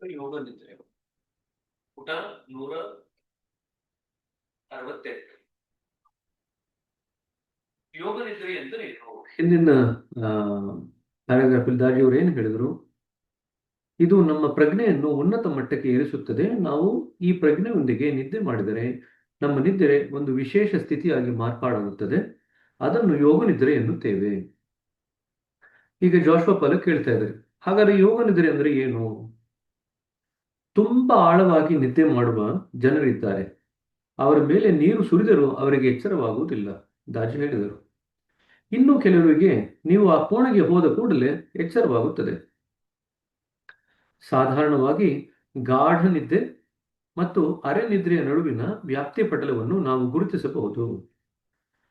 ಯೋಗ ನಿದ್ರೆ ಪುಟ 168. ಯೋಗ ನಿದ್ರೆ ಎಂದರೆ ಏನು? ಹಿಂದಿನ ಪ್ಯಾರಾಗ್ರಾಫ್ ದಾಜಿಯವರು ಏನು ಹೇಳಿದ್ರು? ಇದು ನಮ್ಮ ಪ್ರಜ್ಞೆಯನ್ನು ಉನ್ನತ ಮಟ್ಟಕ್ಕೆ ಏರಿಸುತ್ತದೆ. ನಾವು ಈ ಪ್ರಜ್ಞೆಯೊಂದಿಗೆ ನಿದ್ದೆ ಮಾಡಿದರೆ ನಮ್ಮ ನಿದ್ರೆ ಒಂದು ವಿಶೇಷ ಸ್ಥಿತಿಯಾಗಿ ಮಾರ್ಪಾಡಾಗುತ್ತದೆ. ಅದನ್ನು ಯೋಗ ನಿದ್ರೆ ಎನ್ನುತ್ತೇವೆ. ಈಗ ಜಾಶ್ವಾ ಪಾಲಕ್ ಕೇಳ್ತಾ ಇದ್ದಾರೆ, ಹಾಗಾದ್ರೆ ಯೋಗ ನಿದ್ರೆ ಅಂದ್ರೆ ಏನು? ತುಂಬಾ ಆಳವಾಗಿ ನಿದ್ದೆ ಮಾಡುವ ಜನರಿದ್ದಾರೆ. ಅವರ ಮೇಲೆ ನೀರು ಸುರಿದರೂ ಅವರಿಗೆ ಎಚ್ಚರವಾಗುವುದಿಲ್ಲ, ದಾಜಿ ಹೇಳಿದರು. ಇನ್ನು ಕೆಲವರಿಗೆ ನೀವು ಆ ಕೋಣೆಗೆ ಹೋದ ಕೂಡಲೇ ಎಚ್ಚರವಾಗುತ್ತದೆ. ಸಾಧಾರಣವಾಗಿ ಗಾಢ ನಿದ್ದೆ ಮತ್ತು ಅರೆ ನಿದ್ರೆಯ ನಡುವಿನ ವ್ಯಾಪ್ತಿ ಪಟಲವನ್ನು ನಾವು ಗುರುತಿಸಬಹುದು.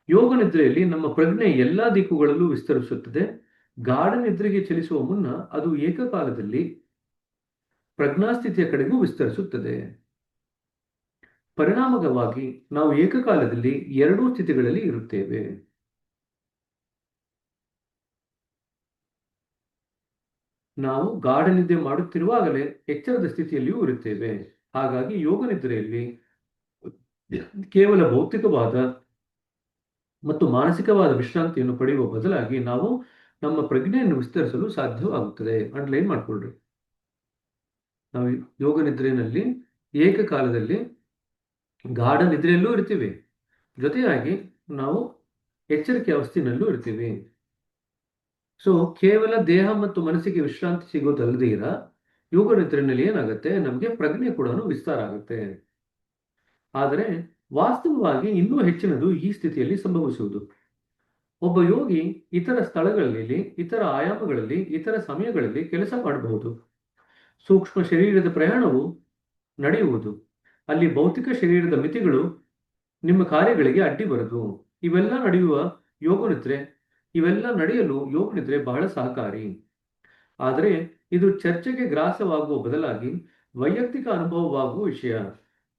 ಯೋಗ ನಿದ್ರೆಯಲ್ಲಿ ನಮ್ಮ ಪ್ರಜ್ಞೆ ಎಲ್ಲಾ ದಿಕ್ಕುಗಳಲ್ಲೂ ವಿಸ್ತರಿಸುತ್ತದೆ. ಗಾಢ ನಿದ್ರೆಗೆ ಚಲಿಸುವ ಮುನ್ನ ಅದು ಏಕಕಾಲದಲ್ಲಿ ಪ್ರಜ್ಞಾಸ್ಥಿತಿಯ ಕಡೆಗೂ ವಿಸ್ತರಿಸುತ್ತದೆ. ಪರಿಣಾಮವಾಗಿ ನಾವು ಏಕಕಾಲದಲ್ಲಿ ಎರಡೂ ಸ್ಥಿತಿಗಳಲ್ಲಿ ಇರುತ್ತೇವೆ. ನಾವು ಗಾಢ ನಿದ್ದೆ ಮಾಡುತ್ತಿರುವಾಗಲೇ ಎಚ್ಚರದ ಸ್ಥಿತಿಯಲ್ಲಿಯೂ ಇರುತ್ತೇವೆ. ಹಾಗಾಗಿ ಯೋಗ ನಿದ್ರೆಯಲ್ಲಿ ಕೇವಲ ಭೌತಿಕವಾದ ಮತ್ತು ಮಾನಸಿಕವಾದ ವಿಶ್ರಾಂತಿಯನ್ನು ಪಡೆಯುವ ಬದಲಾಗಿ ನಾವು ನಮ್ಮ ಪ್ರಜ್ಞೆಯನ್ನು ವಿಸ್ತರಿಸಲು ಸಾಧ್ಯವಾಗುತ್ತದೆ. ಅಂಡರ್ಲೈನ್ ಮಾಡ್ಕೊಳ್ರಿ. ನಾವು ಯೋಗ ನಿದ್ರೆಯಲ್ಲಿ ಏಕಕಾಲದಲ್ಲಿ ಗಾಢ ನಿದ್ರೆಯಲ್ಲೂ ಇರ್ತೀವಿ, ಜೊತೆಯಾಗಿ ನಾವು ಎಚ್ಚರಿಕೆ ಅವಸ್ಥೆಯಲ್ಲೂ ಇರ್ತೀವಿ. ಸೊ ಕೇವಲ ದೇಹ ಮತ್ತು ಮನಸ್ಸಿಗೆ ವಿಶ್ರಾಂತಿ ಸಿಗೋದಲ್ಲದೆ ಯೋಗ ನಿದ್ರೆಯಲ್ಲಿ ಏನಾಗುತ್ತೆ, ನಮಗೆ ಪ್ರಜ್ಞೆ ಕೂಡ ವಿಸ್ತಾರ ಆಗುತ್ತೆ. ಆದರೆ ವಾಸ್ತವವಾಗಿ ಇನ್ನೂ ಹೆಚ್ಚಿನದು ಈ ಸ್ಥಿತಿಯಲ್ಲಿ ಸಂಭವಿಸುವುದು. ಒಬ್ಬ ಯೋಗಿ ಇತರ ಸ್ಥಳಗಳಲ್ಲಿ, ಇತರ ಆಯಾಮಗಳಲ್ಲಿ, ಇತರ ಸಮಯಗಳಲ್ಲಿ ಕೆಲಸ ಮಾಡಬಹುದು. ಸೂಕ್ಷ್ಮ ಶರೀರದ ಪ್ರಯಾಣವು ನಡೆಯುವುದು, ಅಲ್ಲಿ ಭೌತಿಕ ಶರೀರದ ಮಿತಿಗಳು ನಿಮ್ಮ ಕಾರ್ಯಗಳಿಗೆ ಅಡ್ಡಿ ಬರದು. ಇವೆಲ್ಲ ನಡೆಯಲು ಯೋಗ ನಿದ್ರೆ ಬಹಳ ಸಹಕಾರಿ. ಆದರೆ ಇದು ಚರ್ಚೆಗೆ ಗ್ರಾಸವಾಗುವ ಬದಲಾಗಿ ವೈಯಕ್ತಿಕ ಅನುಭವವಾಗುವ ವಿಷಯ.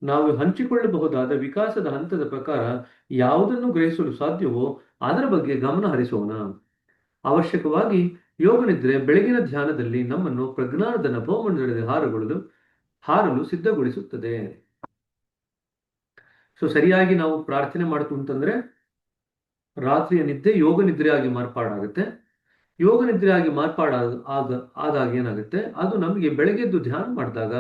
ನಾವು ಹಂಚಿಕೊಳ್ಳಬಹುದಾದ ವಿಕಾಸದ ಹಂತದ ಪ್ರಕಾರ ಯಾವುದನ್ನು ಗ್ರಹಿಸಲು ಸಾಧ್ಯವೋ ಅದರ ಬಗ್ಗೆ ಗಮನ ಹರಿಸೋಣ. ಅವಶ್ಯಕವಾಗಿ ಯೋಗ ನಿದ್ರೆ ಬೆಳಗಿನ ಧ್ಯಾನದಲ್ಲಿ ನಮ್ಮನ್ನು ಪ್ರಜ್ಞಾನದ ನಭೋಮಂಡಲದ ಹಾರಲು ಸಿದ್ಧಗೊಳಿಸುತ್ತದೆ. ಸೊ ಸರಿಯಾಗಿ ನಾವು ಪ್ರಾರ್ಥನೆ ಮಾಡ್ತು ಅಂತಂದ್ರೆ ರಾತ್ರಿಯ ನಿದ್ದೆ ಯೋಗ ನಿದ್ರೆಯಾಗಿ ಮಾರ್ಪಾಡಾಗುತ್ತೆ. ಯೋಗ ನಿದ್ರೆಯಾಗಿ ಆದಾಗ ಏನಾಗುತ್ತೆ, ಅದು ನಮಗೆ ಬೆಳಗ್ಗೆದ್ದು ಧ್ಯಾನ ಮಾಡಿದಾಗ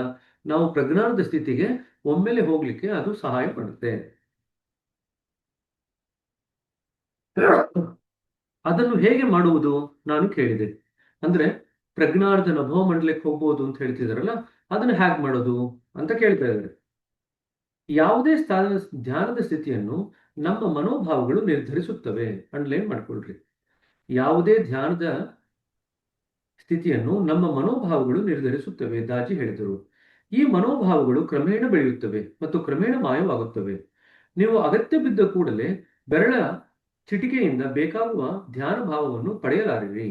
ನಾವು ಪ್ರಜ್ಞಾನದ ಸ್ಥಿತಿಗೆ ಒಮ್ಮೆಲೆ ಹೋಗ್ಲಿಕ್ಕೆ ಅದು ಸಹಾಯ ಮಾಡುತ್ತೆ. ಅದನ್ನು ಹೇಗೆ ಮಾಡುವುದು ನಾನು ಕೇಳಿದೆ. ಅಂದ್ರೆ ಪ್ರಜ್ಞಾನದ ನಭೋ ಮಂಡಲಕ್ಕೆ ಹೋಗ್ಬೋದು ಅಂತ ಹೇಳ್ತಿದಾರಲ್ಲ, ಅದನ್ನು ಹೇಗೆ ಮಾಡೋದು ಅಂತ ಕೇಳ್ತಾ ಇದ್ದಾರೆ. ಯಾವುದೇ ಧ್ಯಾನದ ಸ್ಥಿತಿಯನ್ನು ನಮ್ಮ ಮನೋಭಾವಗಳು ನಿರ್ಧರಿಸುತ್ತವೆ. ಅಂಡರ್ಲೈನ್ ಮಾಡ್ಕೊಳ್ರಿ. ಯಾವುದೇ ಧ್ಯಾನದ ಸ್ಥಿತಿಯನ್ನು ನಮ್ಮ ಮನೋಭಾವಗಳು ನಿರ್ಧರಿಸುತ್ತವೆ, ದಾಜಿ ಹೇಳಿದರು. ಈ ಮನೋಭಾವಗಳು ಕ್ರಮೇಣ ಬೆಳೆಯುತ್ತವೆ ಮತ್ತು ಕ್ರಮೇಣ ಮಾಯವಾಗುತ್ತವೆ. ನೀವು ಅಗತ್ಯ ಬಿದ್ದ ಕೂಡಲೇ ಬೆರಳ ಚಿಟಿಕೆಯಿಂದ ಬೇಕಾಗುವ ಧ್ಯಾನ ಭಾವವನ್ನು ಪಡೆಯಲಾರಿರಿ.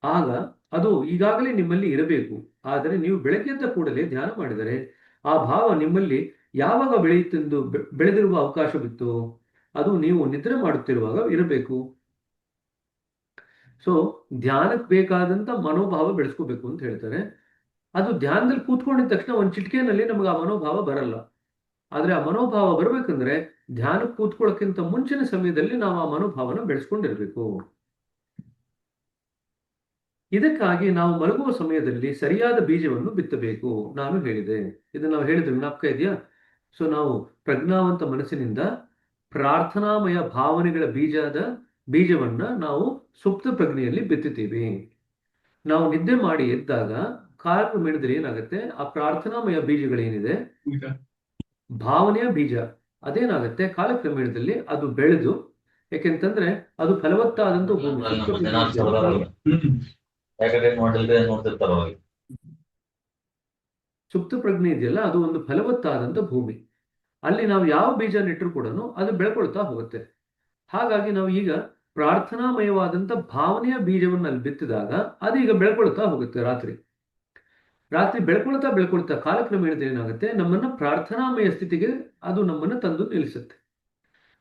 ಆಗ ಅದು ಈಗಾಗಲೇ ನಿಮ್ಮಲ್ಲಿ ಇರಬೇಕು. ಆದರೆ ನೀವು ಬೆಳಗ್ಗೆದ್ದ ಕೂಡಲೇ ಧ್ಯಾನ ಮಾಡಿದರೆ ಆ ಭಾವ ನಿಮ್ಮಲ್ಲಿ ಯಾವಾಗ ಬೆಳೆಯುತ್ತೆಂದು ಬೆಳೆದಿರುವ ಅವಕಾಶವಿತ್ತು, ಅದು ನೀವು ನಿದ್ರೆ ಮಾಡುತ್ತಿರುವಾಗ ಇರಬೇಕು. ಸೊ ಧ್ಯಾನಕ್ಕೆ ಬೇಕಾದಂತ ಮನೋಭಾವ ಬೆಳೆಸ್ಕೋಬೇಕು ಅಂತ ಹೇಳ್ತಾರೆ. ಅದು ಧ್ಯಾನದಲ್ಲಿ ಕೂತ್ಕೊಂಡಿದ ತಕ್ಷಣ ಒಂದು ಚಿಟಿಕೆನಲ್ಲಿ ನಮಗೆ ಆ ಮನೋಭಾವ ಬರಲ್ಲ. ಆದ್ರೆ ಆ ಮನೋಭಾವ ಬರ್ಬೇಕಂದ್ರೆ ಧ್ಯಾನಕ್ಕೆ ಕೂತ್ಕೊಳ್ಳೋಕ್ಕಿಂತ ಮುಂಚಿನ ಸಮಯದಲ್ಲಿ ನಾವು ಆ ಮನೋಭಾವನ ಬೆಳೆಸ್ಕೊಂಡಿರ್ಬೇಕು. ಇದಕ್ಕಾಗಿ ನಾವು ಮಲಗುವ ಸಮಯದಲ್ಲಿ ಸರಿಯಾದ ಬೀಜವನ್ನು ಬಿತ್ತಬೇಕು. ನಾನು ಹೇಳಿದೆ, ಇದನ್ನ ನಾವು ಹೇಳಿದ್ರೆ ಜ್ಞಾಪಕ ಇದೆಯಾ? ಸೊ ನಾವು ಪ್ರಜ್ಞಾವಂತ ಮನಸ್ಸಿನಿಂದ ಪ್ರಾರ್ಥನಾಮಯ ಭಾವನೆಗಳ ಬೀಜವನ್ನ ನಾವು ಸುಪ್ತ ಪ್ರಜ್ಞೆಯಲ್ಲಿ ಬಿತ್ತುತ್ತೀವಿ. ನಾವು ನಿದ್ದೆ ಮಾಡಿ ಎದ್ದಾಗ ಕಾಲಕ್ರಮೇಣದಲ್ಲಿ ಏನಾಗುತ್ತೆ, ಆ ಪ್ರಾರ್ಥನಾಮಯ ಬೀಜಗಳೇನಿದೆ, ಭಾವನೆಯ ಬೀಜ, ಅದೇನಾಗುತ್ತೆ ಕಾಲಕ್ರಮೇಣದಲ್ಲಿ ಅದು ಬೆಳೆದು, ಯಾಕೆಂತಂದ್ರೆ ಅದು ಫಲವತ್ತಾದಂತ ಸುಪ್ತ ಪ್ರಜ್ಞೆ ಇದೆಯಲ್ಲ, ಅದು ಒಂದು ಫಲವತ್ತಾದಂತ ಭೂಮಿ. ಅಲ್ಲಿ ನಾವು ಯಾವ ಬೀಜ ನೆಟ್ಟರು ಕೂಡ ಅದು ಬೆಳ್ಕೊಳ್ತಾ ಹೋಗುತ್ತೆ. ಹಾಗಾಗಿ ನಾವು ಈಗ ಪ್ರಾರ್ಥನಾಮಯವಾದಂತ ಭಾವನೆಯ ಬೀಜವನ್ನು ಅಲ್ಲಿ ಬಿತ್ತಿದಾಗ ಅದು ಈಗ ಬೆಳ್ಕೊಳ್ತಾ ಹೋಗುತ್ತೆ. ರಾತ್ರಿ ಬೆಳ್ಕೊಳ್ತಾ ಕಾಲಕ್ರಮೇಣದಲ್ಲಿ ಏನಾಗುತ್ತೆ, ನಮ್ಮನ್ನ ಪ್ರಾರ್ಥನಾಮಯ ಸ್ಥಿತಿಗೆ ಅದು ನಮ್ಮನ್ನ ತಂದು ನಿಲ್ಲಿಸುತ್ತೆ.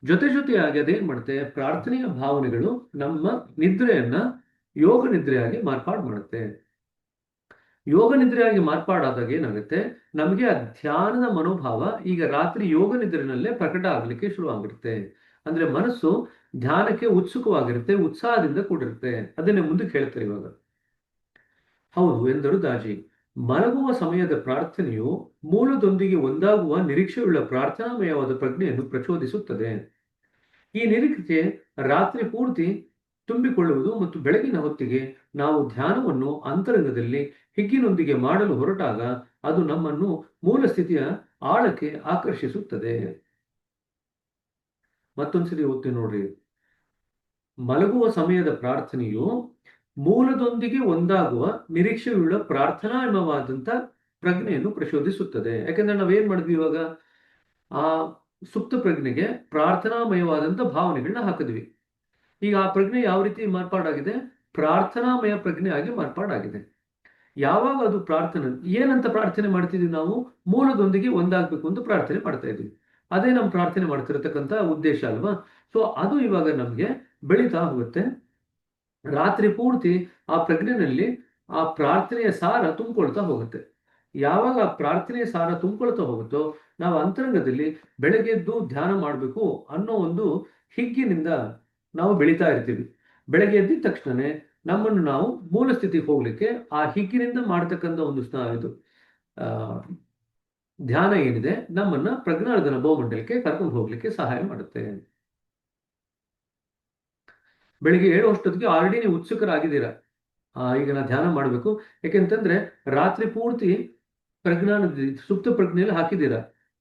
ಜೊತೆಯಾಗಿ ಅದೇನ್ ಮಾಡುತ್ತೆ, ಪ್ರಾರ್ಥನೆಯ ಭಾವನೆಗಳು ನಮ್ಮ ನಿದ್ರೆಯನ್ನ ಯೋಗ ನಿದ್ರೆಯಾಗಿ ಮಾರ್ಪಾಡು ಮಾಡುತ್ತೆ. ಯೋಗ ನಿದ್ರೆಯಾಗಿ ಮಾರ್ಪಾಡಾದಾಗ ಏನಾಗುತ್ತೆ, ನಮಗೆ ಆ ಧ್ಯಾನದ ಮನೋಭಾವ ಈಗ ರಾತ್ರಿ ಯೋಗ ನಿದ್ರೆನಲ್ಲೇ ಪ್ರಕಟ ಆಗಲಿಕ್ಕೆ ಶುರು ಆಗಿರುತ್ತೆ. ಅಂದ್ರೆ ಮನಸ್ಸು ಧ್ಯಾನಕ್ಕೆ ಉತ್ಸುಕವಾಗಿರುತ್ತೆ, ಉತ್ಸಾಹದಿಂದ ಕೂಡಿರುತ್ತೆ. ಅದನ್ನೇ ಮುಂದಕ್ಕೆ ಹೇಳ್ತಾರೆ ಇವಾಗ. ಹೌದು ಎಂದರು ದಾಜಿ. ಮಲಗುವ ಸಮಯದ ಪ್ರಾರ್ಥನೆಯು ಮೂಲದೊಂದಿಗೆ ಒಂದಾಗುವ ನಿರೀಕ್ಷೆಯುಳ್ಳ ಪ್ರಾರ್ಥನಾಮಯವಾದ ಪ್ರಜ್ಞೆಯನ್ನು ಪ್ರಚೋದಿಸುತ್ತದೆ. ಈ ನಿರೀಕ್ಷೆ ರಾತ್ರಿ ಪೂರ್ತಿ ತುಂಬಿಕೊಳ್ಳುವುದು ಮತ್ತು ಬೆಳಗಿನ ಹೊತ್ತಿಗೆ ನಾವು ಧ್ಯಾನವನ್ನು ಅಂತರಂಗದಲ್ಲಿ ಹಿಗ್ಗಿನೊಂದಿಗೆ ಮಾಡಲು ಹೊರಟಾಗ ಅದು ನಮ್ಮನ್ನು ಮೂಲ ಸ್ಥಿತಿಯ ಆಳಕ್ಕೆ ಆಕರ್ಷಿಸುತ್ತದೆ. ಮತ್ತೊಂದ್ಸರಿ ಓದ್ತೀನಿ ನೋಡ್ರಿ. ಮಲಗುವ ಸಮಯದ ಪ್ರಾರ್ಥನೆಯು ಮೂಲದೊಂದಿಗೆ ಒಂದಾಗುವ ನಿರೀಕ್ಷೆಯುಳ್ಳ ಪ್ರಾರ್ಥನಾಮಯವಾದಂಥ ಪ್ರಜ್ಞೆಯನ್ನು ಪ್ರಚೋದಿಸುತ್ತದೆ. ಯಾಕಂದ್ರೆ ನಾವೇನ್ ಮಾಡಿದ್ವಿ ಇವಾಗ, ಆ ಸುಪ್ತ ಪ್ರಜ್ಞೆಗೆ ಪ್ರಾರ್ಥನಾಮಯವಾದಂಥ ಭಾವನೆಗಳನ್ನ ಹಾಕಿದ್ವಿ. ಈಗ ಆ ಪ್ರಜ್ಞೆ ಯಾವ ರೀತಿ ಮಾರ್ಪಾಡಾಗಿದೆ? ಪ್ರಾರ್ಥನಾಮಯ ಪ್ರಜ್ಞೆ ಆಗಿ ಮಾರ್ಪಾಡಾಗಿದೆ. ಯಾವಾಗ ಅದು ಪ್ರಾರ್ಥನೆ, ಏನಂತ ಪ್ರಾರ್ಥನೆ ಮಾಡ್ತಿದ್ವಿ ನಾವು? ಮೂಲದೊಂದಿಗೆ ಒಂದಾಗಬೇಕು ಅಂತ ಪ್ರಾರ್ಥನೆ ಮಾಡ್ತಾ ಇದ್ವಿ. ಅದೇ ನಮ್ಮ ಪ್ರಾರ್ಥನೆ ಮಾಡ್ತಿರತಕ್ಕಂಥ ಉದ್ದೇಶ ಅಲ್ವಾ? ಸೊ ಅದು ಇವಾಗ ನಮಗೆ ಬೆಳೀತಾ ಹೋಗುತ್ತೆ. ರಾತ್ರಿ ಪೂರ್ತಿ ಆ ಪ್ರಜ್ಞೆನಲ್ಲಿ ಆ ಪ್ರಾರ್ಥನೆಯ ಸಾರ ತುಂಬಿಕೊಳ್ತಾ ಹೋಗುತ್ತೆ. ಯಾವಾಗ ಆ ಪ್ರಾರ್ಥನೆಯ ಸಾರ ತುಂಬಿಕೊಳ್ತಾ ಹೋಗುತ್ತೋ, ನಾವು ಅಂತರಂಗದಲ್ಲಿ ಬೆಳಗ್ಗೆದ್ದು ಧ್ಯಾನ ಮಾಡಬೇಕು ಅನ್ನೋ ಒಂದು ಹಿಗ್ಗಿನಿಂದ ನಾವು ಬೆಳೀತಾ ಇರ್ತೀವಿ. ಬೆಳಗ್ಗೆ ಎದ್ದಿದ ತಕ್ಷಣನೇ ನಮ್ಮನ್ನು ನಾವು ಮೂಲ ಸ್ಥಿತಿಗೆ ಹೋಗ್ಲಿಕ್ಕೆ ಆ ಹಿಗ್ಗಿನಿಂದ ಮಾಡತಕ್ಕಂಥ ಒಂದು ಇದು ಧ್ಯಾನ ಏನಿದೆ, ನಮ್ಮನ್ನ ಪ್ರಜ್ಞಾನದ ನಭೋಮಂಡಲಕ್ಕೆ ಕರ್ಕೊಂಡು ಹೋಗ್ಲಿಕ್ಕೆ ಸಹಾಯ ಮಾಡುತ್ತೆ. ಬೆಳಿಗ್ಗೆ ಹೇಳುವಷ್ಟೊತ್ತಿಗೆ ಆಲ್ರೆಡಿ ನೀವು ಉತ್ಸುಕರಾಗಿದ್ದೀರಾ, ಈಗ ನಾ ಧ್ಯಾನ ಮಾಡಬೇಕು. ಯಾಕೆಂತಂದ್ರೆ ರಾತ್ರಿ ಪೂರ್ತಿ ಸುಪ್ತ ಪ್ರಜ್ಞೆಯಲ್ಲಿ ಹಾಕಿದ್ದೀರಾ,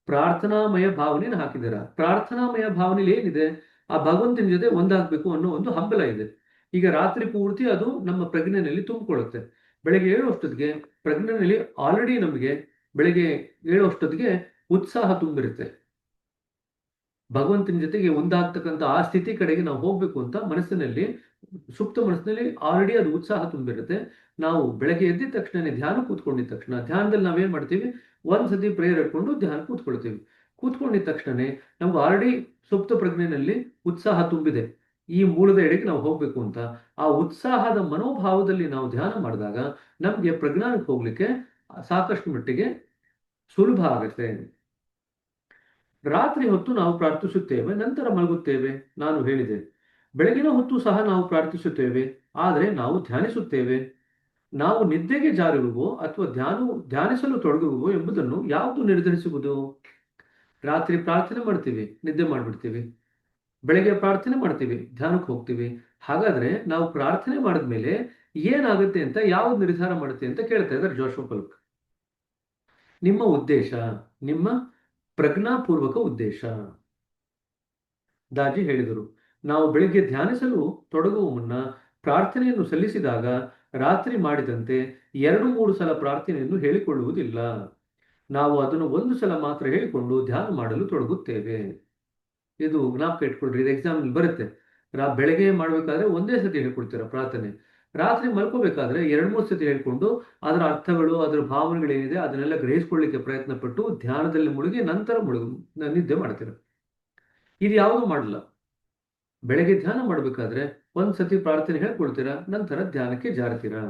ಪ್ರಾರ್ಥನಾಮಯ ಭಾವನೆಯನ್ನು ಹಾಕಿದ್ದೀರಾ. ಪ್ರಾರ್ಥನಾಮಯ ಭಾವನೆಯಲ್ಲಿ ಏನಿದೆ? ಆ ಭಗವಂತನ ಜೊತೆ ಒಂದಾಗಬೇಕು ಅನ್ನೋ ಒಂದು ಹಂಬಲ ಇದೆ. ಈಗ ರಾತ್ರಿ ಪೂರ್ತಿ ಅದು ನಮ್ಮ ಪ್ರಜ್ಞೆಯಲ್ಲಿ ತುಂಬಿಕೊಳ್ಳುತ್ತೆ. ಬೆಳಗ್ಗೆ ಹೇಳುವಷ್ಟೊತ್ತಿಗೆ ಪ್ರಜ್ಞೆಯಲ್ಲಿ ಆಲ್ರೆಡಿ ನಮಗೆ ಬೆಳಗ್ಗೆ ಹೇಳುವಷ್ಟೊತ್ತಿಗೆ ಉತ್ಸಾಹ ತುಂಬಿರುತ್ತೆ. ಭಗವಂತನ ಜೊತೆಗೆ ಒಂದಾಗ್ತಕ್ಕಂಥ ಆ ಸ್ಥಿತಿ ಕಡೆಗೆ ನಾವು ಹೋಗ್ಬೇಕು ಅಂತ ಮನಸ್ಸಿನಲ್ಲಿ, ಸುಪ್ತ ಮನಸ್ಸಿನಲ್ಲಿ ಆಲ್ರೆಡಿ ಅದು ಉತ್ಸಾಹ ತುಂಬಿರುತ್ತೆ. ನಾವು ಬೆಳಗ್ಗೆ ಎದ್ದಿದ ತಕ್ಷಣ ಧ್ಯಾನ ಕೂತ್ಕೊಂಡಿದ ತಕ್ಷಣ, ಧ್ಯಾನದಲ್ಲಿ ನಾವೇನ್ ಮಾಡ್ತೀವಿ? ಒಂದ್ಸತಿ ಪ್ರೇಯರ್ ಇಟ್ಕೊಂಡು ಧ್ಯಾನ ಕೂತ್ಕೊಳ್ತೀವಿ. ಕೂತ್ಕೊಂಡಿದ ತಕ್ಷಣನೇ ನಮ್ಗೆ ಆಲ್ರೆಡಿ ಸುಪ್ತ ಪ್ರಜ್ಞೆಯಲ್ಲಿ ಉತ್ಸಾಹ ತುಂಬಿದೆ, ಈ ಮೂಲದ ಎಡೆಗೆ ನಾವು ಹೋಗ್ಬೇಕು ಅಂತ. ಆ ಉತ್ಸಾಹದ ಮನೋಭಾವದಲ್ಲಿ ನಾವು ಧ್ಯಾನ ಮಾಡಿದಾಗ ನಮ್ಗೆ ಪ್ರಜ್ಞಾನಕ್ಕೆ ಹೋಗ್ಲಿಕ್ಕೆ ಸಾಕಷ್ಟು ಮಟ್ಟಿಗೆ ಸುಲಭ ಆಗುತ್ತೆ. ರಾತ್ರಿ ಹೊತ್ತು ನಾವು ಪ್ರಾರ್ಥಿಸುತ್ತೇವೆ, ನಂತರ ಮಲಗುತ್ತೇವೆ. ನಾನು ಹೇಳಿದೆ, ಬೆಳಗಿನ ಹೊತ್ತು ಸಹ ನಾವು ಪ್ರಾರ್ಥಿಸುತ್ತೇವೆ, ಆದರೆ ನಾವು ಧ್ಯಾನಿಸುತ್ತೇವೆ. ನಾವು ನಿದ್ದೆಗೆ ಜಾರುವುವೋ ಅಥವಾ ಧ್ಯಾನಿಸಲು ತೊಡಗುವೋ ಎಂಬುದನ್ನು ಯಾವುದು ನಿರ್ಧರಿಸುವುದು? ರಾತ್ರಿ ಪ್ರಾರ್ಥನೆ ಮಾಡ್ತೀವಿ, ನಿದ್ದೆ ಮಾಡ್ಬಿಡ್ತೀವಿ. ಬೆಳಗ್ಗೆ ಪ್ರಾರ್ಥನೆ ಮಾಡ್ತೀವಿ, ಧ್ಯಾನಕ್ಕೆ ಹೋಗ್ತೀವಿ. ಹಾಗಾದ್ರೆ ನಾವು ಪ್ರಾರ್ಥನೆ ಮಾಡಿದ್ಮೇಲೆ ಏನಾಗುತ್ತೆ ಅಂತ ಯಾವ್ದು ನಿರ್ಧಾರ ಮಾಡುತ್ತೆ ಅಂತ ಕೇಳ್ತಾ ಇದ್ದಾರೆ ಜೋಶುವ ಪಲ್ಕ್. ನಿಮ್ಮ ಉದ್ದೇಶ, ನಿಮ್ಮ ಪ್ರಜ್ಞಾಪೂರ್ವಕ ಉದ್ದೇಶ. ದಾಜಿ ಹೇಳಿದರು, ನಾವು ಬೆಳಿಗ್ಗೆ ಧ್ಯಾನಿಸಲು ತೊಡಗುವ ಮುನ್ನ ಪ್ರಾರ್ಥನೆಯನ್ನು ಸಲ್ಲಿಸಿದಾಗ ರಾತ್ರಿ ಮಾಡಿದಂತೆ 2-3 ಸಲ ಪ್ರಾರ್ಥನೆಯನ್ನು ಹೇಳಿಕೊಳ್ಳುವುದಿಲ್ಲ. ನಾವು ಅದನ್ನು ಒಂದು ಸಲ ಮಾತ್ರ ಹೇಳಿಕೊಂಡು ಧ್ಯಾನ ಮಾಡಲು ತೊಡಗುತ್ತೇವೆ. ಇದು ಜ್ಞಾಪಕ ಇಟ್ಕೊಳ್ರಿ, ಇದು ಎಕ್ಸಾಮ್ ಬರುತ್ತೆ. ಬೆಳಗ್ಗೆ ಮಾಡ್ಬೇಕಾದ್ರೆ ಒಂದೇ ಸತಿ ಹೇಳ್ಕೊಡ್ತೀರ ಪ್ರಾರ್ಥನೆ, ರಾತ್ರಿ ಮಲ್ಕೋಬೇಕಾದ್ರೆ 2-3 ಸತಿ ಹೇಳ್ಕೊಂಡು ಅದರ ಅರ್ಥಗಳು, ಅದರ ಭಾವನೆಗಳೇನಿದೆ ಅದನ್ನೆಲ್ಲ ಗ್ರಹಿಸ್ಕೊಳ್ಳಿಕ್ಕೆ ಪ್ರಯತ್ನ ಪಟ್ಟು ಧ್ಯಾನದಲ್ಲಿ ಮುಳುಗಿ ನಂತರ ನಿದ್ದೆ ಮಾಡ್ತೀರ. ಇದು ಯಾವುದು ಮಾಡಲ್ಲ. ಬೆಳಗ್ಗೆ ಧ್ಯಾನ ಮಾಡ್ಬೇಕಾದ್ರೆ ಒಂದ್ಸತಿ ಪ್ರಾರ್ಥನೆ ಹೇಳ್ಕೊಳ್ತೀರಾ, ನಂತರ ಧ್ಯಾನಕ್ಕೆ ಜಾರ್ತೀರಾ.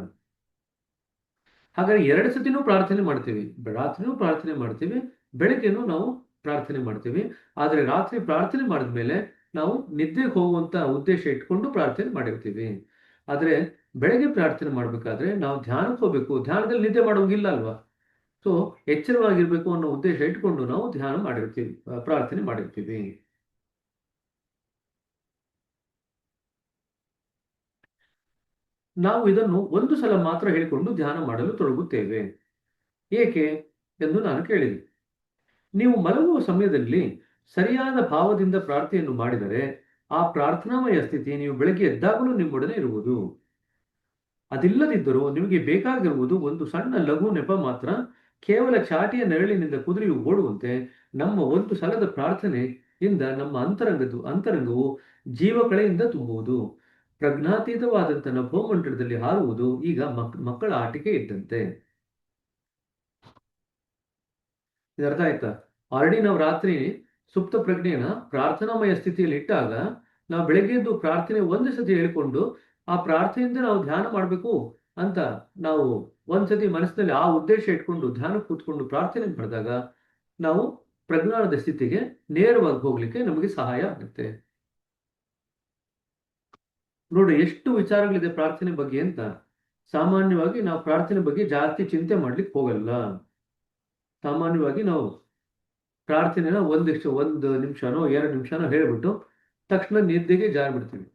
ಹಾಗಾದ್ರೆ 2 ಸತಿನೂ ಪ್ರಾರ್ಥನೆ ಮಾಡ್ತೀವಿ, ರಾತ್ರಿನೂ ಪ್ರಾರ್ಥನೆ ಮಾಡ್ತೀವಿ, ಬೆಳಗ್ಗೆನೂ ನಾವು ಪ್ರಾರ್ಥನೆ ಮಾಡ್ತೀವಿ. ಆದರೆ ರಾತ್ರಿ ಪ್ರಾರ್ಥನೆ ಮಾಡಿದ್ಮೇಲೆ ನಾವು ನಿದ್ದೆಗೆ ಹೋಗುವಂತ ಉದ್ದೇಶ ಇಟ್ಕೊಂಡು ಪ್ರಾರ್ಥನೆ ಮಾಡಿರ್ತೀವಿ. ಆದ್ರೆ ಬೆಳಗ್ಗೆ ಪ್ರಾರ್ಥನೆ ಮಾಡ್ಬೇಕಾದ್ರೆ ನಾವು ಧ್ಯಾನಕ್ಕೆ ಹೋಗ್ಬೇಕು, ಧ್ಯಾನದಲ್ಲಿ ನಿದ್ದೆ ಮಾಡೋಂಗಿಲ್ಲ ಅಲ್ವಾ? ಸೊ ಎಚ್ಚರವಾಗಿರ್ಬೇಕು ಅನ್ನೋ ಉದ್ದೇಶ ಇಟ್ಕೊಂಡು ನಾವು ಧ್ಯಾನ ಮಾಡಿರ್ತೀವಿ, ಪ್ರಾರ್ಥನೆ ಮಾಡಿರ್ತೀವಿ. ನಾವು ಇದನ್ನು ಒಂದು ಸಲ ಮಾತ್ರ ಹೇಳಿಕೊಂಡು ಧ್ಯಾನ ಮಾಡಲು ತೊಡಗುತ್ತೇವೆ. ಏಕೆ ಎಂದು ನಾನು ಕೇಳಿದೆ. ನೀವು ಮಲಗುವ ಸಮಯದಲ್ಲಿ ಸರಿಯಾದ ಭಾವದಿಂದ ಪ್ರಾರ್ಥನೆಯನ್ನು ಮಾಡಿದರೆ ಆ ಪ್ರಾರ್ಥನಾಮಯ ಸ್ಥಿತಿ ನೀವು ಬೆಳಗ್ಗೆ ಎದ್ದಾಗಲೂ ನಿಮ್ಮೊಡನೆ ಇರುವುದು. ಅದಿಲ್ಲದಿದ್ದರೂ ನಿಮಗೆ ಬೇಕಾಗಿರುವುದು ಒಂದು ಸಣ್ಣ ಲಘು ನೆಪ ಮಾತ್ರ. ಕೇವಲ ಚಾಟಿಯ ನೆರಳಿನಿಂದ ಕುದುರೆಯು ಓಡುವಂತೆ ನಮ್ಮ ಒಂದು ಸಲದ ಪ್ರಾರ್ಥನೆಯಿಂದ ನಮ್ಮ ಅಂತರಂಗವು ಜೀವಕಳೆಯಿಂದ ತುಂಬುವುದು. ಪ್ರಜ್ಞಾತೀತವಾದಂಥ ನಭೋಮಂಡಲದಲ್ಲಿ ಹಾರುವುದು ಈಗ ಮಕ್ಕಳ ಆಟಿಕೆ ಇದ್ದಂತೆ. ಇದು ಅರ್ಥ ಆಯ್ತಾ? ಆಲ್ರೆಡಿ ನಾವು ರಾತ್ರಿ ಸುಪ್ತ ಪ್ರಜ್ಞೆನ ಪ್ರಾರ್ಥನಾಮಯ ಸ್ಥಿತಿಯಲ್ಲಿ ಇಟ್ಟಾಗ ನಾವು ಬೆಳಗ್ಗೆ ಎದ್ದು ಪ್ರಾರ್ಥನೆ ಒಂದು ಸತಿ ಹೇಳ್ಕೊಂಡು ಆ ಪ್ರಾರ್ಥನೆಯಿಂದ ನಾವು ಧ್ಯಾನ ಮಾಡಬೇಕು ಅಂತ ನಾವು ಒಂದ್ಸತಿ ಮನಸ್ಸಿನಲ್ಲಿ ಆ ಉದ್ದೇಶ ಇಟ್ಕೊಂಡು ಧ್ಯಾನ ಕೂತ್ಕೊಂಡು ಪ್ರಾರ್ಥನೆ ಮಾಡಿದಾಗ ನಾವು ಪ್ರಜ್ಞಾನದ ಸ್ಥಿತಿಗೆ ನೇರವಾಗಿ ಹೋಗ್ಲಿಕ್ಕೆ ನಮಗೆ ಸಹಾಯ ಆಗುತ್ತೆ. ನೋಡಿ ಎಷ್ಟು ವಿಚಾರಗಳಿದೆ ಪ್ರಾರ್ಥನೆ ಬಗ್ಗೆ ಅಂತ. ಸಾಮಾನ್ಯವಾಗಿ ನಾವು ಪ್ರಾರ್ಥನೆ ಬಗ್ಗೆ ಜಾಸ್ತಿ ಚಿಂತೆ ಮಾಡ್ಲಿಕ್ಕೆ ಹೋಗಲ್ಲ. ಸಾಮಾನ್ಯವಾಗಿ ನಾವು ಪ್ರಾರ್ಥನೆನ ಒಂದು ನಿಮಿಷನೋ 2 ನಿಮಿಷನೋ ಹೇಳ್ಬಿಟ್ಟು ತಕ್ಷಣ ನಿದ್ದೆಗೆ ಜಾರ್ಬಿಡ್ತೀವಿ.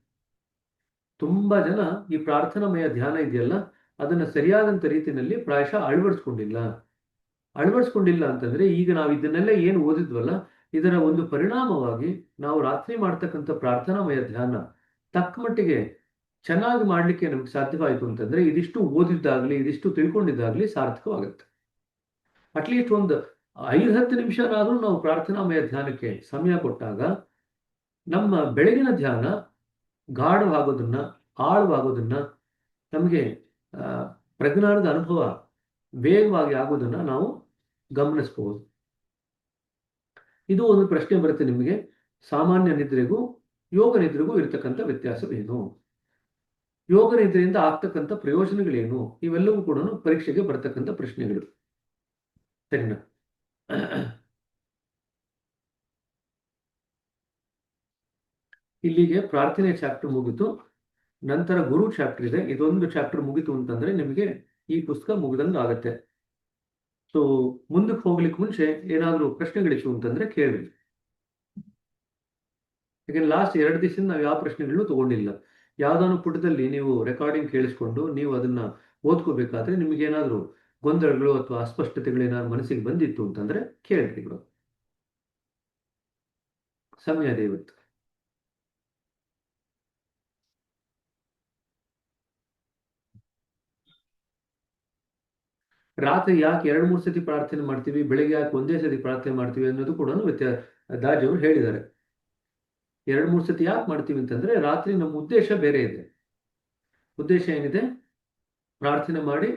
ತುಂಬಾ ಜನ ಈ ಪ್ರಾರ್ಥನಾಮಯ ಧ್ಯಾನ ಇದೆಯಲ್ಲ ಅದನ್ನ ಸರಿಯಾದಂತ ರೀತಿಯಲ್ಲಿ ಪ್ರಾಯಶಃ ಅಳವಡಿಸ್ಕೊಂಡಿಲ್ಲ ಅಂತಂದ್ರೆ ಈಗ ನಾವು ಇದನ್ನೆಲ್ಲ ಏನು ಓದಿದ್ವಲ್ಲ ಇದರ ಒಂದು ಪರಿಣಾಮವಾಗಿ ನಾವು ರಾತ್ರಿ ಮಾಡ್ತಕ್ಕಂಥ ಪ್ರಾರ್ಥನಾಮಯ ಧ್ಯಾನ ತಕ್ಕ ಮಟ್ಟಿಗೆ ಚೆನ್ನಾಗಿ ಮಾಡ್ಲಿಕ್ಕೆ ನಮ್ಗೆ ಸಾಧ್ಯವಾಯಿತು ಅಂತಂದ್ರೆ ಇದಿಷ್ಟು ಓದಿದ್ದಾಗ್ಲಿ ಇದಿಷ್ಟು ತಿಳ್ಕೊಂಡಿದ್ದಾಗ್ಲಿ ಸಾರ್ಥಕವಾಗುತ್ತೆ. ಅಟ್ಲೀಸ್ಟ್ ಒಂದು 5-10 ನಿಮಿಷನಾದ್ರೂ ನಾವು ಪ್ರಾರ್ಥನಾಮಯ ಧ್ಯಾನಕ್ಕೆ ಸಮಯ ಕೊಟ್ಟಾಗ ನಮ್ಮ ಬೆಳಗಿನ ಧ್ಯಾನ ಗಾಢವಾಗೋದನ್ನ ಆಳವಾಗೋದನ್ನ ನಮಗೆ ಪ್ರಜ್ಞಾನದ ಅನುಭವ ವೇಗವಾಗಿ ಆಗೋದನ್ನ ನಾವು ಗಮನಿಸಬಹುದು. ಇದು ಒಂದು ಪ್ರಶ್ನೆ ಬರುತ್ತೆ ನಿಮಗೆ, ಸಾಮಾನ್ಯ ನಿದ್ರೆಗೂ ಯೋಗ ನಿದ್ರೆಗೂ ಇರತಕ್ಕಂಥ ವ್ಯತ್ಯಾಸವೇನು, ಯೋಗ ನಿದ್ರೆಯಿಂದ ಆಗ್ತಕ್ಕಂಥ ಪ್ರಯೋಜನಗಳೇನು, ಇವೆಲ್ಲವೂ ಕೂಡ ಪರೀಕ್ಷೆಗೆ ಬರ್ತಕ್ಕಂಥ ಪ್ರಶ್ನೆಗಳು. ಸರಿನಾ? ಇಲ್ಲಿಗೆ ಪ್ರಾರ್ಥನೆ ಚಾಪ್ಟರ್ ಮುಗಿತು. ನಂತರ ಗುರು ಚಾಪ್ಟರ್ ಇದೆ. ಇದೊಂದು ಚಾಪ್ಟರ್ ಮುಗಿತು ಅಂತಂದ್ರೆ ನಿಮಗೆ ಈ ಪುಸ್ತಕ ಮುಗಿದಂಗೆ ಆಗತ್ತೆ. ಸೊ ಮುಂದಕ್ಕೆ ಹೋಗ್ಲಿಕ್ಕೆ ಮುಂಚೆ ಏನಾದರೂ ಪ್ರಶ್ನೆಗಳಿತ್ತು ಅಂತಂದ್ರೆ ಕೇಳಿ. ಯಾಕಂದ್ರೆ ಲಾಸ್ಟ್ 2 ದಿವಸದಿಂದ ನಾವು ಯಾವ ಪ್ರಶ್ನೆಗಳನ್ನು ತಗೊಂಡಿಲ್ಲ. ಯಾವ್ದಾನು ಪುಟದಲ್ಲಿ ನೀವು ರೆಕಾರ್ಡಿಂಗ್ ಕೇಳಿಸ್ಕೊಂಡು ನೀವು ಅದನ್ನ ಓದ್ಕೋಬೇಕಾದ್ರೆ ನಿಮ್ಗೆ ಏನಾದರೂ ಗೊಂದಲಗಳು ಅಥವಾ ಅಸ್ಪಷ್ಟತೆಗಳು ಏನಾದ್ರು ಮನಸ್ಸಿಗೆ ಬಂದಿತ್ತು ಅಂತಂದ್ರೆ ಕೇಳ್ರಿ. ಸಮಯ ಇದೆ ಇವತ್ತು. ರಾತ್ರಿ ಯಾಕೆ 2-3 ಸತಿ ಪ್ರಾರ್ಥನೆ ಮಾಡ್ತೀವಿ, ಬೆಳಿಗ್ಗೆ ಯಾಕೆ ಒಂದೇ ಸತಿ ಪ್ರಾರ್ಥನೆ ಮಾಡ್ತೀವಿ ಅನ್ನೋದು ಕೂಡ ದಾಜಿಯವರು ಹೇಳಿದ್ದಾರೆ. 2-3 ಸತಿ ಯಾಕೆ ಮಾಡ್ತೀವಿ ಅಂತಂದ್ರೆ ರಾತ್ರಿ ನಮ್ಮ ಉದ್ದೇಶ ಬೇರೆ ಇದೆ. ಉದ್ದೇಶ ಏನಿದೆ? ಪ್ರಾರ್ಥನೆ ಮಾಡಿ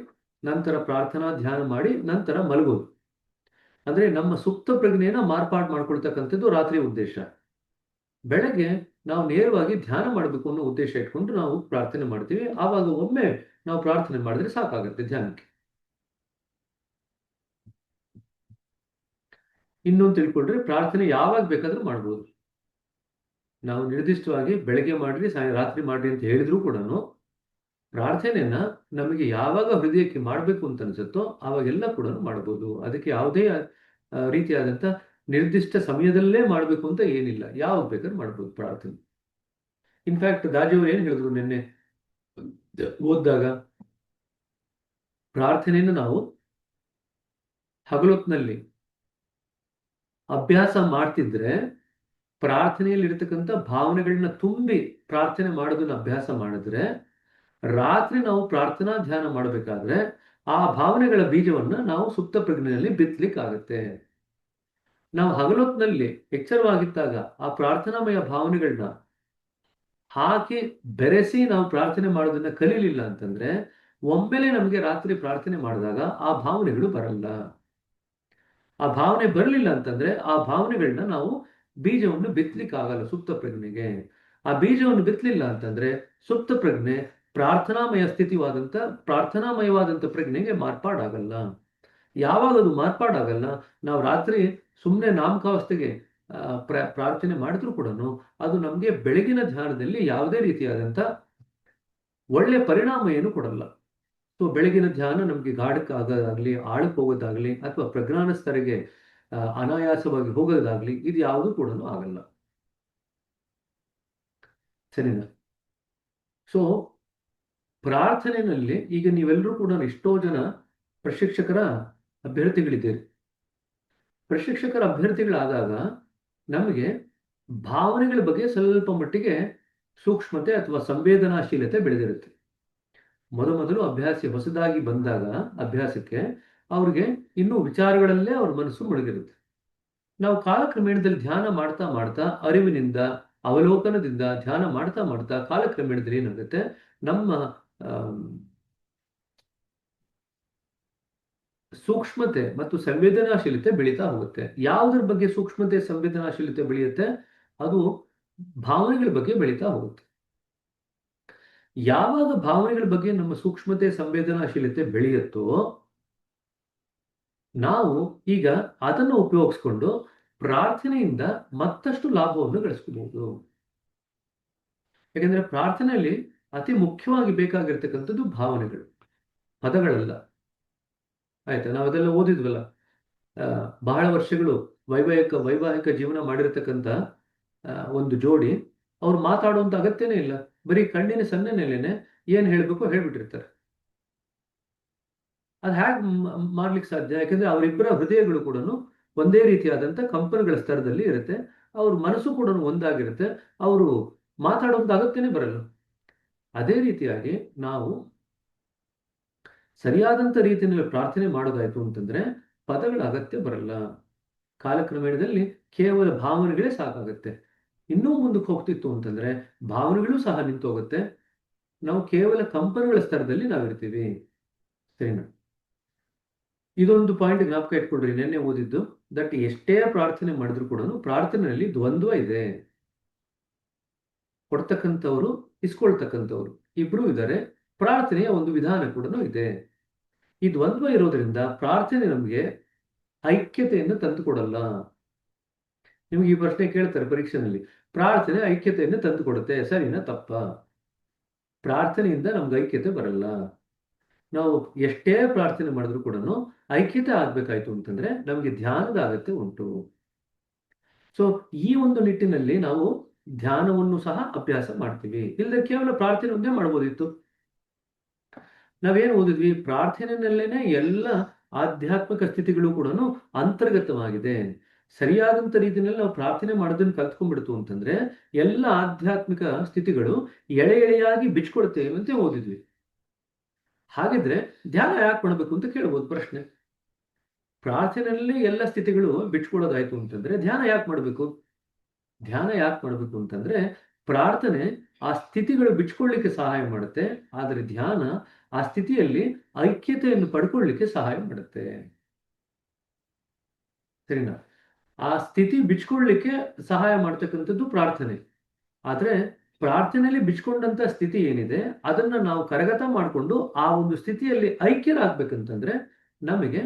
ನಂತರ ಪ್ರಾರ್ಥನಾ ಧ್ಯಾನ ಮಾಡಿ ನಂತರ ಮಲಗೋದು. ಅಂದ್ರೆ ನಮ್ಮ ಸುಪ್ತ ಪ್ರಜ್ಞೆಯನ್ನ ಮಾರ್ಪಾಡು ಮಾಡ್ಕೊಳ್ತಕ್ಕಂಥದ್ದು ರಾತ್ರಿ ಉದ್ದೇಶ. ಬೆಳಗ್ಗೆ ನಾವು ನೇರವಾಗಿ ಧ್ಯಾನ ಮಾಡಬೇಕು ಅನ್ನೋ ಉದ್ದೇಶ ಇಟ್ಕೊಂಡು ನಾವು ಪ್ರಾರ್ಥನೆ ಮಾಡ್ತೀವಿ. ಆವಾಗ ಒಮ್ಮೆ ನಾವು ಪ್ರಾರ್ಥನೆ ಮಾಡಿದ್ರೆ ಸಾಕಾಗುತ್ತೆ ಧ್ಯಾನಕ್ಕೆ. ಇನ್ನೊಂದು ತಿಳ್ಕೊಂಡ್ರೆ ಪ್ರಾರ್ಥನೆ ಯಾವಾಗ ಬೇಕಾದ್ರೂ ಮಾಡ್ಬೋದು. ನಾವು ನಿರ್ದಿಷ್ಟವಾಗಿ ಬೆಳಗ್ಗೆ ಮಾಡ್ರಿ ರಾತ್ರಿ ಮಾಡ್ರಿ ಅಂತ ಹೇಳಿದ್ರು ಕೂಡ ಪ್ರಾರ್ಥನೆಯನ್ನ ನಮಗೆ ಯಾವಾಗ ಹೃದಯಕ್ಕೆ ಮಾಡಬೇಕು ಅಂತ ಅನ್ಸುತ್ತೋ ಆವಾಗೆಲ್ಲ ಕೂಡ ಮಾಡಬಹುದು. ಅದಕ್ಕೆ ಯಾವುದೇ ರೀತಿಯಾದಂಥ ನಿರ್ದಿಷ್ಟ ಸಮಯದಲ್ಲೇ ಮಾಡಬೇಕು ಅಂತ ಏನಿಲ್ಲ, ಯಾವಾಗ ಬೇಕಾದ್ರೂ ಮಾಡ್ಬೋದು ಪ್ರಾರ್ಥನೆ. ಇನ್ಫ್ಯಾಕ್ಟ್ ದಾಜಿಯವರು ಏನು ಹೇಳಿದ್ರು ನಿನ್ನೆ ಓದಿದಾಗ, ಪ್ರಾರ್ಥನೆಯನ್ನು ನಾವು ಹಗಲೊತ್ತಿನಲ್ಲಿ ಅಭ್ಯಾಸ ಮಾಡ್ತಿದ್ರೆ ಪ್ರಾರ್ಥನೆಯಲ್ಲಿ ಇರತಕ್ಕಂಥ ಭಾವನೆಗಳನ್ನ ತುಂಬಿ ಪ್ರಾರ್ಥನೆ ಮಾಡೋದನ್ನ ಅಭ್ಯಾಸ ಮಾಡಿದ್ರೆ ರಾತ್ರಿ ನಾವು ಪ್ರಾರ್ಥನಾ ಧ್ಯಾನ ಮಾಡಬೇಕಾದ್ರೆ ಆ ಭಾವನೆಗಳ ಬೀಜವನ್ನ ನಾವು ಸುಪ್ತ ಪ್ರಜ್ಞೆಯಲ್ಲಿ ಬಿತ್ತಲಿಕ್ಕಾಗತ್ತೆ. ನಾವು ಹಗಲೊತ್ತಿನಲ್ಲಿ ಎಚ್ಚರವಾಗಿದ್ದಾಗ ಆ ಪ್ರಾರ್ಥನಾಮಯ ಭಾವನೆಗಳನ್ನ ಹಾಕಿ ಬೆರೆಸಿ ನಾವು ಪ್ರಾರ್ಥನೆ ಮಾಡೋದನ್ನ ಕಲೀಲಿಲ್ಲ ಅಂತಂದ್ರೆ ಒಮ್ಮೆಲೆ ನಮಗೆ ರಾತ್ರಿ ಪ್ರಾರ್ಥನೆ ಮಾಡಿದಾಗ ಆ ಭಾವನೆಗಳು ಬರಲ್ಲ. ಆ ಭಾವನೆ ಬರಲಿಲ್ಲ ಅಂತಂದ್ರೆ ಆ ಭಾವನೆಗಳನ್ನ ನಾವು ಬೀಜವನ್ನು ಬಿತ್ತಲಿಕ್ಕೆ ಆಗಲ್ಲ ಸುಪ್ತ ಪ್ರಜ್ಞೆಗೆ. ಆ ಬೀಜವನ್ನು ಬಿತ್ತಲಿಲ್ಲ ಅಂತಂದ್ರೆ ಸುಪ್ತ ಪ್ರಜ್ಞೆ ಪ್ರಾರ್ಥನಾಮಯವಾದಂಥ ಪ್ರಜ್ಞೆಗೆ ಮಾರ್ಪಾಡಾಗಲ್ಲ. ಯಾವಾಗ ಅದು ಮಾರ್ಪಾಡಾಗಲ್ಲ, ನಾವು ರಾತ್ರಿ ಸುಮ್ಮನೆ ನಾಮಕಾವಸ್ಥೆಗೆ ಪ್ರಾರ್ಥನೆ ಮಾಡಿದ್ರು ಕೂಡ ಅದು ನಮಗೆ ಬೆಳಗಿನ ಧ್ಯಾನದಲ್ಲಿ ಯಾವುದೇ ರೀತಿಯಾದಂಥ ಒಳ್ಳೆ ಪರಿಣಾಮ ಏನು ಕೊಡಲ್ಲ. ಸೊ ಬೆಳಗಿನ ಧ್ಯಾನ ನಮಗೆ ಗಾಢಕ್ಕೆ ಆಗೋದಾಗ್ಲಿ, ಆಳಕ್ಕೆ ಹೋಗೋದಾಗ್ಲಿ, ಅಥವಾ ಪ್ರಜ್ಞಾನ ಸ್ತರಿಗೆ ಅನಾಯಾಸವಾಗಿ ಹೋಗೋದಾಗ್ಲಿ, ಇದು ಯಾವುದು ಕೂಡ ಆಗಲ್ಲ. ಸರಿನಾ? ಸೊ ಪ್ರಾರ್ಥನೆಯಲ್ಲಿ ಈಗ ನೀವೆಲ್ಲರೂ ಕೂಡ ಎಷ್ಟೋ ಜನ ಪ್ರಶಿಕ್ಷಕರ ಅಭ್ಯರ್ಥಿಗಳಿದ್ದೀರಿ. ಪ್ರಶಿಕ್ಷಕರ ಅಭ್ಯರ್ಥಿಗಳಾದಾಗ ನಮಗೆ ಭಾವನೆಗಳ ಬಗ್ಗೆ ಸ್ವಲ್ಪ ಮಟ್ಟಿಗೆ ಸೂಕ್ಷ್ಮತೆ ಅಥವಾ ಸಂವೇದನಾಶೀಲತೆ ಬೆಳೆದಿರುತ್ತೆ. ಮೊದಲು ಹೊಸದಾಗಿ ಬಂದಾಗ ಅಭ್ಯಾಸಕ್ಕೆ ಅವ್ರಿಗೆ ಇನ್ನೂ ವಿಚಾರಗಳಲ್ಲೇ ಅವ್ರ ಮನಸ್ಸು ಮುಳುಗಿರುತ್ತೆ. ನಾವು ಕಾಲಕ್ರಮೇಣದಲ್ಲಿ ಧ್ಯಾನ ಮಾಡ್ತಾ ಮಾಡ್ತಾ ಅರಿವಿನಿಂದ ಅವಲೋಕನದಿಂದ ಧ್ಯಾನ ಮಾಡ್ತಾ ಮಾಡ್ತಾ ಕಾಲಕ್ರಮೇಣದಲ್ಲಿ ಏನಾಗುತ್ತೆ, ನಮ್ಮ ಸೂಕ್ಷ್ಮತೆ ಮತ್ತು ಸಂವೇದನಾಶೀಲತೆ ಬೆಳೀತಾ ಹೋಗುತ್ತೆ. ಯಾವುದ್ರ ಬಗ್ಗೆ ಸೂಕ್ಷ್ಮತೆ ಸಂವೇದನಾಶೀಲತೆ ಬೆಳೆಯುತ್ತೆ? ಅದು ಭಾವನೆಗಳ ಬಗ್ಗೆ ಬೆಳೀತಾ ಹೋಗುತ್ತೆ. ಯಾವಾಗ ಭಾವನೆಗಳ ಬಗ್ಗೆ ನಮ್ಮ ಸೂಕ್ಷ್ಮತೆ ಸಂವೇದನಾಶೀಲತೆ ಬೆಳೆಯುತ್ತೋ ನಾವು ಈಗ ಅದನ್ನು ಉಪಯೋಗಿಸ್ಕೊಂಡು ಪ್ರಾರ್ಥನೆಯಿಂದ ಮತ್ತಷ್ಟು ಲಾಭವನ್ನು ಗಳಿಸ್ಕೋಬಹುದು. ಯಾಕಂದ್ರೆ ಪ್ರಾರ್ಥನೆಯಲ್ಲಿ ಅತಿ ಮುಖ್ಯವಾಗಿ ಬೇಕಾಗಿರ್ತಕ್ಕಂಥದ್ದು ಭಾವನೆಗಳು, ಪದಗಳಲ್ಲ. ಆಯ್ತಾ? ನಾವದೆಲ್ಲ ಓದಿದ್ವಲ್ಲ. ಬಹಳ ವರ್ಷಗಳು ವೈವಾಹಿಕ ಜೀವನ ಮಾಡಿರತಕ್ಕಂಥ ಒಂದು ಜೋಡಿ, ಅವ್ರು ಮಾತಾಡುವಂತ ಅಗತ್ಯನೇ ಇಲ್ಲ. ಬರೀ ಕಣ್ಣಿನ ಸನ್ನೆನೇಲೇನೆ ಏನ್ ಹೇಳ್ಬೇಕು ಹೇಳ್ಬಿಟ್ಟಿರ್ತಾರೆ. ಅದು ಹೇಗೆ ಮಾಡ್ಲಿಕ್ಕೆ ಸಾಧ್ಯ? ಯಾಕಂದ್ರೆ ಅವರಿಬ್ಬರ ಹೃದಯಗಳು ಕೂಡ ಒಂದೇ ರೀತಿಯಾದಂಥ ಕಂಪನಗಳ ಸ್ತರದಲ್ಲಿ ಇರುತ್ತೆ. ಅವ್ರ ಮನಸ್ಸು ಕೂಡ ಒಂದಾಗಿರುತ್ತೆ. ಅವರು ಮಾತಾಡುವಂತ ಅಗತ್ಯನೇ ಬರಲ್ಲ. ಅದೇ ರೀತಿಯಾಗಿ ನಾವು ಸರಿಯಾದಂಥ ರೀತಿಯಲ್ಲಿ ಪ್ರಾರ್ಥನೆ ಮಾಡೋದಾಯ್ತು ಅಂತಂದ್ರೆ ಪದಗಳ ಅಗತ್ಯ ಬರಲ್ಲ. ಕಾಲಕ್ರಮೇಣದಲ್ಲಿ ಕೇವಲ ಭಾವನೆಗಳೇ ಸಾಕಾಗುತ್ತೆ. ಇನ್ನೂ ಮುಂದಕ್ಕೆ ಹೋಗ್ತಿತ್ತು ಅಂತಂದ್ರೆ ಭಾವನೆಗಳು ಸಹ ನಿಂತು ಹೋಗುತ್ತೆ. ನಾವು ಕೇವಲ ಕಂಪನಗಳ ಸ್ತರದಲ್ಲಿ ನಾವಿರ್ತೀವಿ. ಸರಿನಾ? ಇದೊಂದು ಪಾಯಿಂಟ್ ಜ್ಞಾಪಕ ಇಟ್ಕೊಳ್ರಿ. ನೆನ್ನೆ ಓದಿದ್ದು ದಟ್ ಎಷ್ಟೇ ಪ್ರಾರ್ಥನೆ ಮಾಡಿದ್ರು ಕೂಡ ಪ್ರಾರ್ಥನೆಯಲ್ಲಿ ದ್ವಂದ್ವ ಇದೆ. ಕೊಡ್ತಕ್ಕಂಥವ್ರು, ಇಸ್ಕೊಳ್ತಕ್ಕಂಥವ್ರು ಇಬ್ರು ಇದ್ದಾರೆ. ಪ್ರಾರ್ಥನೆಯ ಒಂದು ವಿಧಾನ ಕೂಡ ಇದೆ. ಈ ದ್ವಂದ್ವ ಇರೋದ್ರಿಂದ ಪ್ರಾರ್ಥನೆ ನಮಗೆ ಐಕ್ಯತೆಯನ್ನು ತಂದುಕೊಡಲ್ಲ. ನಿಮ್ಗೆ ಈ ಪ್ರಶ್ನೆ ಕೇಳ್ತಾರೆ ಪರೀಕ್ಷೆನಲ್ಲಿ, ಪ್ರಾರ್ಥನೆ ಐಕ್ಯತೆಯನ್ನು ತಂದುಕೊಡುತ್ತೆ, ಸರಿನಾ ತಪ್ಪ? ಪ್ರಾರ್ಥನೆಯಿಂದ ನಮ್ಗೆ ಐಕ್ಯತೆ ಬರಲ್ಲ. ನಾವು ಎಷ್ಟೇ ಪ್ರಾರ್ಥನೆ ಮಾಡಿದ್ರು ಕೂಡ ಐಕ್ಯತೆ ಆಗ್ಬೇಕಾಯ್ತು ಅಂತಂದ್ರೆ ನಮಗೆ ಧ್ಯಾನದ ಅಗತ್ಯ ಉಂಟು. ಸೊ ಈ ಒಂದು ನಿಟ್ಟಿನಲ್ಲಿ ನಾವು ಧ್ಯಾನವನ್ನು ಸಹ ಅಭ್ಯಾಸ ಮಾಡ್ತೀವಿ. ಇಲ್ಲದೆ ಕೇವಲ ಪ್ರಾರ್ಥನೆ ಒಂದೇ ಮಾಡ್ಬೋದಿತ್ತು. ನಾವೇನು ಓದಿದ್ವಿ? ಪ್ರಾರ್ಥನೆಯಲ್ಲೇನೆ ಎಲ್ಲ ಆಧ್ಯಾತ್ಮಿಕ ಸ್ಥಿತಿಗಳು ಕೂಡ ಅಂತರ್ಗತವಾಗಿದೆ. ಸರಿಯಾದಂತ ರೀತಿಯಲ್ಲಿ ನಾವು ಪ್ರಾರ್ಥನೆ ಮಾಡೋದನ್ನ ಕಲ್ತ್ಕೊಂಡ್ಬಿಡ್ತು ಅಂತಂದ್ರೆ ಎಲ್ಲ ಆಧ್ಯಾತ್ಮಿಕ ಸ್ಥಿತಿಗಳು ಎಳೆ ಎಳೆಯಾಗಿ ಬಿಚ್ಕೊಳ್ತೇವೆ ಅಂತ ಓದಿದ್ವಿ. ಹಾಗಿದ್ರೆ ಧ್ಯಾನ ಯಾಕೆ ಮಾಡಬೇಕು ಅಂತ ಕೇಳ್ಬೋದು ಪ್ರಶ್ನೆ. ಪ್ರಾರ್ಥನೆಯಲ್ಲಿ ಎಲ್ಲ ಸ್ಥಿತಿಗಳು ಬಿಚ್ಕೊಳ್ಳೋದಾಯ್ತು ಅಂತಂದ್ರೆ ಧ್ಯಾನ ಯಾಕೆ ಮಾಡಬೇಕು? ಧ್ಯಾನ ಯಾಕೆ ಮಾಡಬೇಕು ಅಂತಂದ್ರೆ ಪ್ರಾರ್ಥನೆ ಆ ಸ್ಥಿತಿಗಳು ಬಿಚ್ಕೊಳ್ಳಿಕ್ಕೆ ಸಹಾಯ ಮಾಡುತ್ತೆ, ಆದರೆ ಧ್ಯಾನ ಆ ಸ್ಥಿತಿಯಲ್ಲಿ ಐಕ್ಯತೆಯನ್ನು ಪಡ್ಕೊಳ್ಳಿಕ್ಕೆ ಸಹಾಯ ಮಾಡುತ್ತೆ. ಸರಿನಾ? ಆ ಸ್ಥಿತಿ ಬಿಚ್ಕೊಳ್ಳಿಕ್ಕೆ ಸಹಾಯ ಮಾಡ್ತಕ್ಕಂಥದ್ದು ಪ್ರಾರ್ಥನೆ. ಆದ್ರೆ ಪ್ರಾರ್ಥನೆಯಲ್ಲಿ ಬಿಚ್ಕೊಂಡಂತ ಸ್ಥಿತಿ ಏನಿದೆ ಅದನ್ನ ನಾವು ಕರಗತ ಮಾಡಿಕೊಂಡು ಆ ಒಂದು ಸ್ಥಿತಿಯಲ್ಲಿ ಐಕ್ಯರಾಗಬೇಕಂತಂದ್ರೆ ನಮಗೆ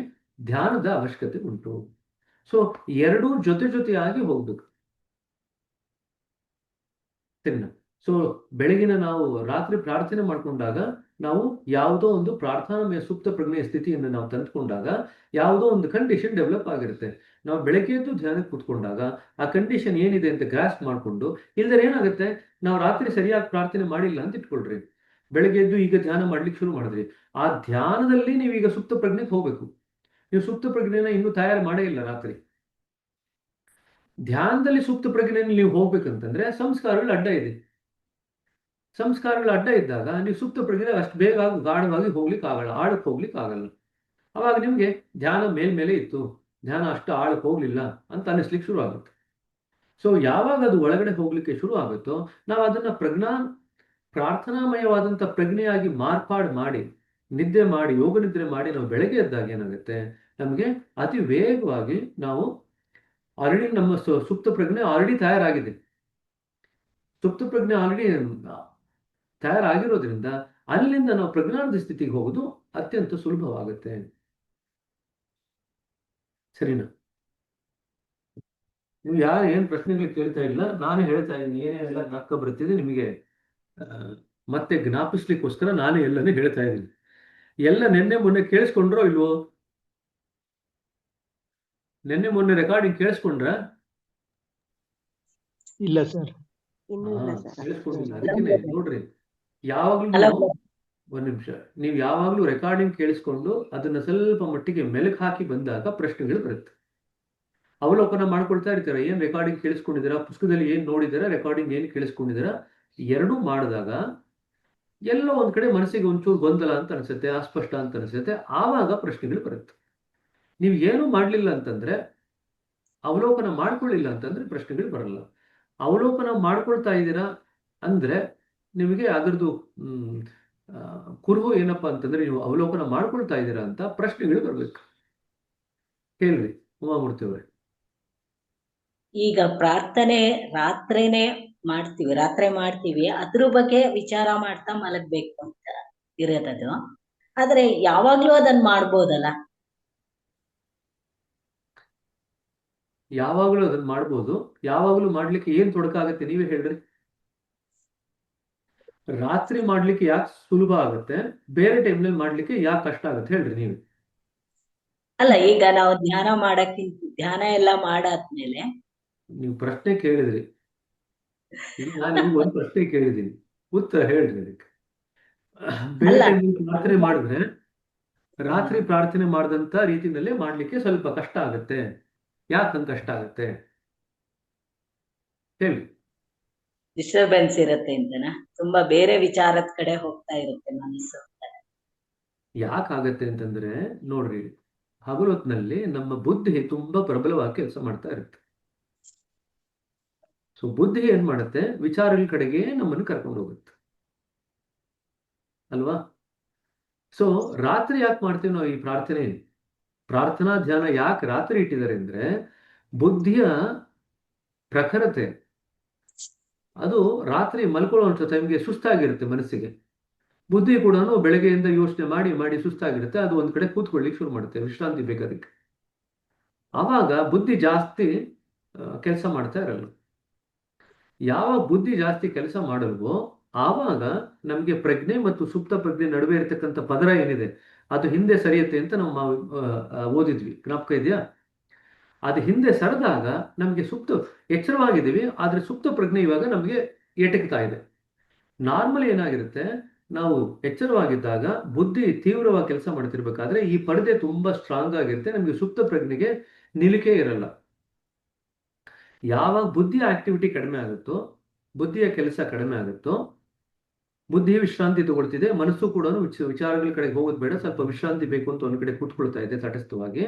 ಧ್ಯಾನದ ಅವಶ್ಯಕತೆ ಉಂಟು. ಸೊ ಎರಡೂ ಜೊತೆಯಾಗಿ ಹೋಗ್ಬೇಕು. ಸರಿನಾ? ಸೊ ಬೆಳಗಿನ ನಾವು ರಾತ್ರಿ ಪ್ರಾರ್ಥನೆ ಮಾಡ್ಕೊಂಡಾಗ ನಾವು ಯಾವುದೋ ಒಂದು ಪ್ರಾರ್ಥನಾಮಯ ಸುಪ್ತ ಪ್ರಜ್ಞೆಯ ಸ್ಥಿತಿಯನ್ನು ನಾವು ತಂದುಕೊಂಡಾಗ ಯಾವುದೋ ಒಂದು ಕಂಡೀಷನ್ ಡೆವಲಪ್ ಆಗಿರುತ್ತೆ. ನಾವು ಬೆಳಗ್ಗೆ ಎದ್ದು ಧ್ಯಾನಕ್ಕೆ ಕೂತ್ಕೊಂಡಾಗ ಆ ಕಂಡೀಷನ್ ಏನಿದೆ ಅಂತ ಗ್ರಾಸ್ ಮಾಡಿಕೊಂಡು, ಇಲ್ದರೆ ಏನಾಗುತ್ತೆ, ನಾವು ರಾತ್ರಿ ಸರಿಯಾಗಿ ಪ್ರಾರ್ಥನೆ ಮಾಡಿಲ್ಲ ಅಂತ ಇಟ್ಕೊಳ್ರಿ, ಬೆಳಗ್ಗೆ ಎದ್ದು ಈಗ ಧ್ಯಾನ ಮಾಡ್ಲಿಕ್ಕೆ ಶುರು ಮಾಡಿದ್ರಿ, ಆ ಧ್ಯಾನದಲ್ಲಿ ನೀವೀಗ ಸುಪ್ತ ಪ್ರಜ್ಞೆಗೆ ಹೋಗ್ಬೇಕು. ನೀವು ಸುಪ್ತ ಪ್ರಜ್ಞೆನ ಇನ್ನೂ ತಯಾರು ಮಾಡೇ ಇಲ್ಲ ರಾತ್ರಿ. ಧ್ಯಾನದಲ್ಲಿ ಸುಪ್ತ ಪ್ರಜ್ಞೆಯಲ್ಲಿ ನೀವು ಹೋಗ್ಬೇಕಂತಂದ್ರೆ ಸಂಸ್ಕಾರಗಳು ಅಡ್ಡ ಇದೆ. ಸಂಸ್ಕಾರಗಳು ಅಡ್ಡ ಇದ್ದಾಗ ನೀವು ಸುಪ್ತ ಪ್ರಜ್ಞೆ ಅಷ್ಟು ಬೇಗ ಗಾಢವಾಗಿ ಹೋಗ್ಲಿಕ್ಕೆ ಆಗಲ್ಲ, ಆಳಕ್ಕೆ ಹೋಗ್ಲಿಕ್ಕೆ ಆಗಲ್ಲ. ಅವಾಗ ನಿಮ್ಗೆ ಧ್ಯಾನ ಮೇಲ್ಮೇಲೆ ಇತ್ತು, ಧ್ಯಾನ ಅಷ್ಟು ಆಳಕ್ಕೆ ಹೋಗ್ಲಿಲ್ಲ ಅಂತ ಅನಿಸ್ಲಿಕ್ಕೆ ಶುರು ಆಗುತ್ತೆ. ಸೊ ಯಾವಾಗ ಅದು ಒಳಗಡೆ ಹೋಗ್ಲಿಕ್ಕೆ ಶುರು ಆಗುತ್ತೋ ನಾವು ಅದನ್ನ ಪ್ರಾರ್ಥನಾಮಯವಾದಂಥ ಪ್ರಜ್ಞೆಯಾಗಿ ಮಾರ್ಪಾಡು ಮಾಡಿ ನಿದ್ದೆ ಮಾಡಿ ಯೋಗ ನಿದ್ರೆ ಮಾಡಿ ನಾವು ಬೆಳಗ್ಗೆ ಎದ್ದಾಗ ಏನಾಗುತ್ತೆ, ನಮಗೆ ಅತಿ ವೇಗವಾಗಿ ನಾವು ಆಲ್ರೆಡಿ ನಮ್ಮ ಸುಪ್ತ ಪ್ರಜ್ಞೆ ಆಲ್ರೆಡಿ ತಯಾರಾಗಿದೆ. ಸುಪ್ತ ಪ್ರಜ್ಞೆ ಆಲ್ರೆಡಿ ತಯಾರಾಗಿರೋದ್ರಿಂದ ಅಲ್ಲಿಂದ ನಾವು ಪ್ರಜ್ಞಾನದ ಸ್ಥಿತಿಗೆ ಹೋಗೋದು ಅತ್ಯಂತ ಸುಲಭವಾಗುತ್ತೆ. ಸರಿನಾ? ನೀವು ಯಾರು ಏನ್ ಪ್ರಶ್ನೆಗಳು ಕೇಳ್ತಾ ಇಲ್ಲ, ನಾನೇ ಹೇಳ್ತಾ ಇದ್ದೀನಿ. ಏನೇನೆಲ್ಲ ಜ್ಞಾಪಕ ಬರ್ತಿದೆ ನಿಮಗೆ ಮತ್ತೆ ಜ್ಞಾಪಿಸ್ಲಿಕ್ಕೋಸ್ಕರ ನಾನೇ ಎಲ್ಲನೇ ಹೇಳ್ತಾ ಇದ್ದೀನಿ. ಎಲ್ಲ ನೆನ್ನೆ ಮೊನ್ನೆ ಕೇಳಿಸ್ಕೊಂಡ್ರೋ ಇಲ್ವೋ? ನೆನ್ನೆ ಮೊನ್ನೆ ರೆಕಾರ್ಡಿಂಗ್ ಕೇಳಿಸ್ಕೊಂಡ್ರ? ಇಲ್ಲ ಸರ್. ಕೇಳಿಸ್ಕೊಂಡಿಲ್ಲ. ಅದಕ್ಕೆ ನೋಡ್ರಿ, ಯಾವಾಗ್ಲೂ ಒಂದ್ ನಿಮಿಷ, ನೀವು ಯಾವಾಗ್ಲೂ ರೆಕಾರ್ಡಿಂಗ್ ಕೇಳಿಸ್ಕೊಂಡು ಅದನ್ನ ಸ್ವಲ್ಪ ಮಟ್ಟಿಗೆ ಮೆಲುಕು ಹಾಕಿ ಬಂದಾಗ ಪ್ರಶ್ನೆಗಳು ಬರುತ್ತೆ. ಅವಲೋಕನ ಮಾಡ್ಕೊಳ್ತಾ ಇರ್ತೀರ, ಏನ್ ರೆಕಾರ್ಡಿಂಗ್ ಕೇಳಿಸ್ಕೊಂಡಿದ್ದೀರಾ, ಪುಸ್ತಕದಲ್ಲಿ ಏನ್ ನೋಡಿದ್ದೀರಾ, ರೆಕಾರ್ಡಿಂಗ್ ಏನ್ ಕೇಳಿಸ್ಕೊಂಡಿದ್ದೀರಾ, ಎರಡೂ ಮಾಡಿದಾಗ ಎಲ್ಲೋ ಒಂದ್ ಕಡೆ ಮನಸ್ಸಿಗೆ ಒಂಚೂರು ಗೊಂದಲ ಅಂತ ಅನ್ಸುತ್ತೆ, ಅಸ್ಪಷ್ಟ ಅಂತ ಅನ್ಸುತ್ತೆ. ಆವಾಗ ಪ್ರಶ್ನೆಗಳು ಬರುತ್ತೆ. ನೀವು ಏನು ಮಾಡ್ಲಿಲ್ಲ ಅಂತಂದ್ರೆ, ಅವಲೋಕನ ಮಾಡ್ಕೊಳ್ಳಿಲ್ಲ ಅಂತಂದ್ರೆ ಪ್ರಶ್ನೆಗಳು ಬರಲ್ಲ. ಅವಲೋಕನ ಮಾಡ್ಕೊಳ್ತಾ ಇದ್ದೀರಾ ಅಂದ್ರೆ ನಿಮಗೆ ಅದರದ್ದು ಕುರುಹು ಏನಪ್ಪಾ ಅಂತಂದ್ರೆ ನೀವು ಅವಲೋಕನ ಮಾಡ್ಕೊಳ್ತಾ ಇದ್ದೀರಾ ಅಂತ ಪ್ರಶ್ನೆಗಳು ಬರ್ಬೇಕು. ಹೇಳ್ರಿ ಉಮಾಮೂರ್ತಿ ಅವರೇ. ಈಗ ಪ್ರಾರ್ಥನೆ ರಾತ್ರಿನೇ ಮಾಡ್ತೀವಿ, ರಾತ್ರಿ ಮಾಡ್ತೀವಿ. ಅದ್ರ ಬಗ್ಗೆ ವಿಚಾರ ಮಾಡ್ತಾ ಮಲಗ್ಬೇಕು ಅಂತ ಇರೋದದು. ಆದ್ರೆ ಯಾವಾಗ್ಲೂ ಅದನ್ನ ಮಾಡ್ಬೋದಲ್ಲ. ಯಾವಾಗಲೂ ಅದನ್ನ ಮಾಡ್ಬೋದು. ಯಾವಾಗಲೂ ಮಾಡ್ಲಿಕ್ಕೆ ಏನ್ ತೊಡಕಾಗತ್ತೆ ನೀವೇ ಹೇಳ್ರಿ. ರಾತ್ರಿ ಮಾಡ್ಲಿಕ್ಕೆ ಯಾಕೆ ಸುಲಭ ಆಗುತ್ತೆ, ಬೇರೆ ಟೈಮ್ನಲ್ಲಿ ಮಾಡ್ಲಿಕ್ಕೆ ಯಾಕೆ ಕಷ್ಟ ಆಗುತ್ತೆ ಹೇಳ್ರಿ ನೀವು. ಅಲ್ಲ, ಈಗ ನಾವು ಧ್ಯಾನ ಮಾಡಕ್ಕಿಂತ ಧ್ಯಾನ ಎಲ್ಲ ಮಾಡಾದ್ಮೇಲೆ ನೀವು ಪ್ರಶ್ನೆ ಕೇಳಿದ್ರಿ, ಈಗ ನಾನು ನಿಮ್ಗೆ ಒಂದು ಪ್ರಶ್ನೆ ಕೇಳಿದ್ದೀನಿ, ಉತ್ತರ ಹೇಳ್ರಿ ಅದಕ್ಕೆ. ಬೇರೆ ಅಲ್ಲ ಟೈಮ್ನಲ್ಲಿ ಪ್ರಾರ್ಥನೆ ಮಾಡಿದ್ರೆ ರಾತ್ರಿ ಪ್ರಾರ್ಥನೆ ಮಾಡಿದಂತ ರೀತಿನಲ್ಲೇ ಮಾಡ್ಲಿಕ್ಕೆ ಸ್ವಲ್ಪ ಕಷ್ಟ ಆಗುತ್ತೆ. ಯಾಕಂತ ಕಷ್ಟ ಆಗುತ್ತೆ ಹೇಳಿ. ಡಿಸ್ಟರ್ಬೆನ್ಸ್ ಇರುತ್ತೆ ಅಂತನಾ? ತುಂಬಾ ಬೇರೆ ವಿಚಾರದ ಕಡೆ ಹೋಗ್ತಾ ಇರುತ್ತೆ ಮನಸ್ಸು. ಯಾಕಾಗತ್ತೆ ಅಂತಂದ್ರೆ ನೋಡ್ರಿ, ಹಗಲೊತ್ನಲ್ಲಿ ನಮ್ಮ ಬುದ್ಧಿ ತುಂಬಾ ಪ್ರಬಲವಾಗಿ ಕೆಲಸ ಮಾಡ್ತಾ ಇರುತ್ತೆ. ಸೊ ಬುದ್ಧಿ ಏನ್ ಮಾಡುತ್ತೆ, ವಿಚಾರಗಳ ಕಡೆಗೆ ನಮ್ಮನ್ನು ಕರ್ಕೊಂಡು ಹೋಗುತ್ತೆ ಅಲ್ವಾ. ಸೊ ರಾತ್ರಿ ಯಾಕೆ ಮಾಡ್ತೀವಿ ನಾವು ಈ ಪ್ರಾರ್ಥನೆ, ಪ್ರಾರ್ಥನಾ ಧ್ಯಾನ ಯಾಕೆ ರಾತ್ರಿ ಇಟ್ಟಿದ್ದಾರೆ ಅಂದ್ರೆ, ಬುದ್ಧಿಯ ಪ್ರಖರತೆ ಅದು ರಾತ್ರಿ ಮಲ್ಕೊಳ್ಳುವಂಥ ಟೈಮ್ಗೆ ಸುಸ್ತಾಗಿರುತ್ತೆ ಮನಸ್ಸಿಗೆ. ಬುದ್ಧಿ ಕೂಡ ಬೆಳಗ್ಗೆಯಿಂದ ಯೋಚನೆ ಮಾಡಿ ಮಾಡಿ ಸುಸ್ತಾಗಿರುತ್ತೆ, ಅದು ಒಂದ್ ಕಡೆ ಕೂತ್ಕೊಳ್ಳಿಕ್ಕೆ ಶುರು ಮಾಡುತ್ತೆ, ವಿಶ್ರಾಂತಿ ಬೇಕಾದಕ್ಕೆ. ಆವಾಗ ಬುದ್ಧಿ ಜಾಸ್ತಿ ಕೆಲಸ ಮಾಡ್ತಾ ಇರಲ್ಲ. ಯಾವಾಗ ಬುದ್ಧಿ ಜಾಸ್ತಿ ಕೆಲಸ ಮಾಡಲ್ವೋ ಆವಾಗ ನಮಗೆ ಪ್ರಜ್ಞೆ ಮತ್ತು ಸುಪ್ತ ಪ್ರಜ್ಞೆ ನಡುವೆ ಇರತಕ್ಕಂಥ ಪದರ ಏನಿದೆ ಅದು ಹಿಂದೆ ಸರಿಯುತ್ತೆ ಅಂತ ನಾವು ಓದಿದ್ವಿ, ಜ್ಞಾಪಕ ಇದೆಯಾ. ಅದು ಹಿಂದೆ ಸರಿದಾಗ ನಮಗೆ ಎಚ್ಚರವಾಗಿದ್ದೀವಿ, ಆದ್ರೆ ಸುಪ್ತ ಪ್ರಜ್ಞೆ ಇವಾಗ ನಮಗೆ ಎಟಕ್ತಾ ಇದೆ. ನಾರ್ಮಲ್ ಏನಾಗಿರುತ್ತೆ, ನಾವು ಎಚ್ಚರವಾಗಿದ್ದಾಗ ಬುದ್ಧಿ ತೀವ್ರವಾಗಿ ಕೆಲಸ ಮಾಡ್ತಿರ್ಬೇಕಾದ್ರೆ ಈ ಪರದೆ ತುಂಬಾ ಸ್ಟ್ರಾಂಗ್ ಆಗಿರುತ್ತೆ, ನಮಗೆ ಸುಪ್ತ ಪ್ರಜ್ಞೆಗೆ ನಿಲಿಕೆ ಇರಲ್ಲ. ಯಾವಾಗ ಬುದ್ಧಿಯ ಆಕ್ಟಿವಿಟಿ ಕಡಿಮೆ ಆಗುತ್ತೋ, ಬುದ್ಧಿಯ ಕೆಲಸ ಕಡಿಮೆ ಆಗುತ್ತೋ, ಬುದ್ಧಿ ವಿಶ್ರಾಂತಿ ತಗೊಳ್ತಿದೆ, ಮನಸ್ಸು ಕೂಡ ವಿಚಾರಗಳ ಕಡೆಗೆ ಹೋಗೋದು ಬೇಡ, ಸ್ವಲ್ಪ ವಿಶ್ರಾಂತಿ ಬೇಕು ಅಂತ ಒಂದ್ ಕಡೆ ಕೂತ್ಕೊಳ್ತಾ ಇದೆ ತಟಸ್ಥವಾಗಿ.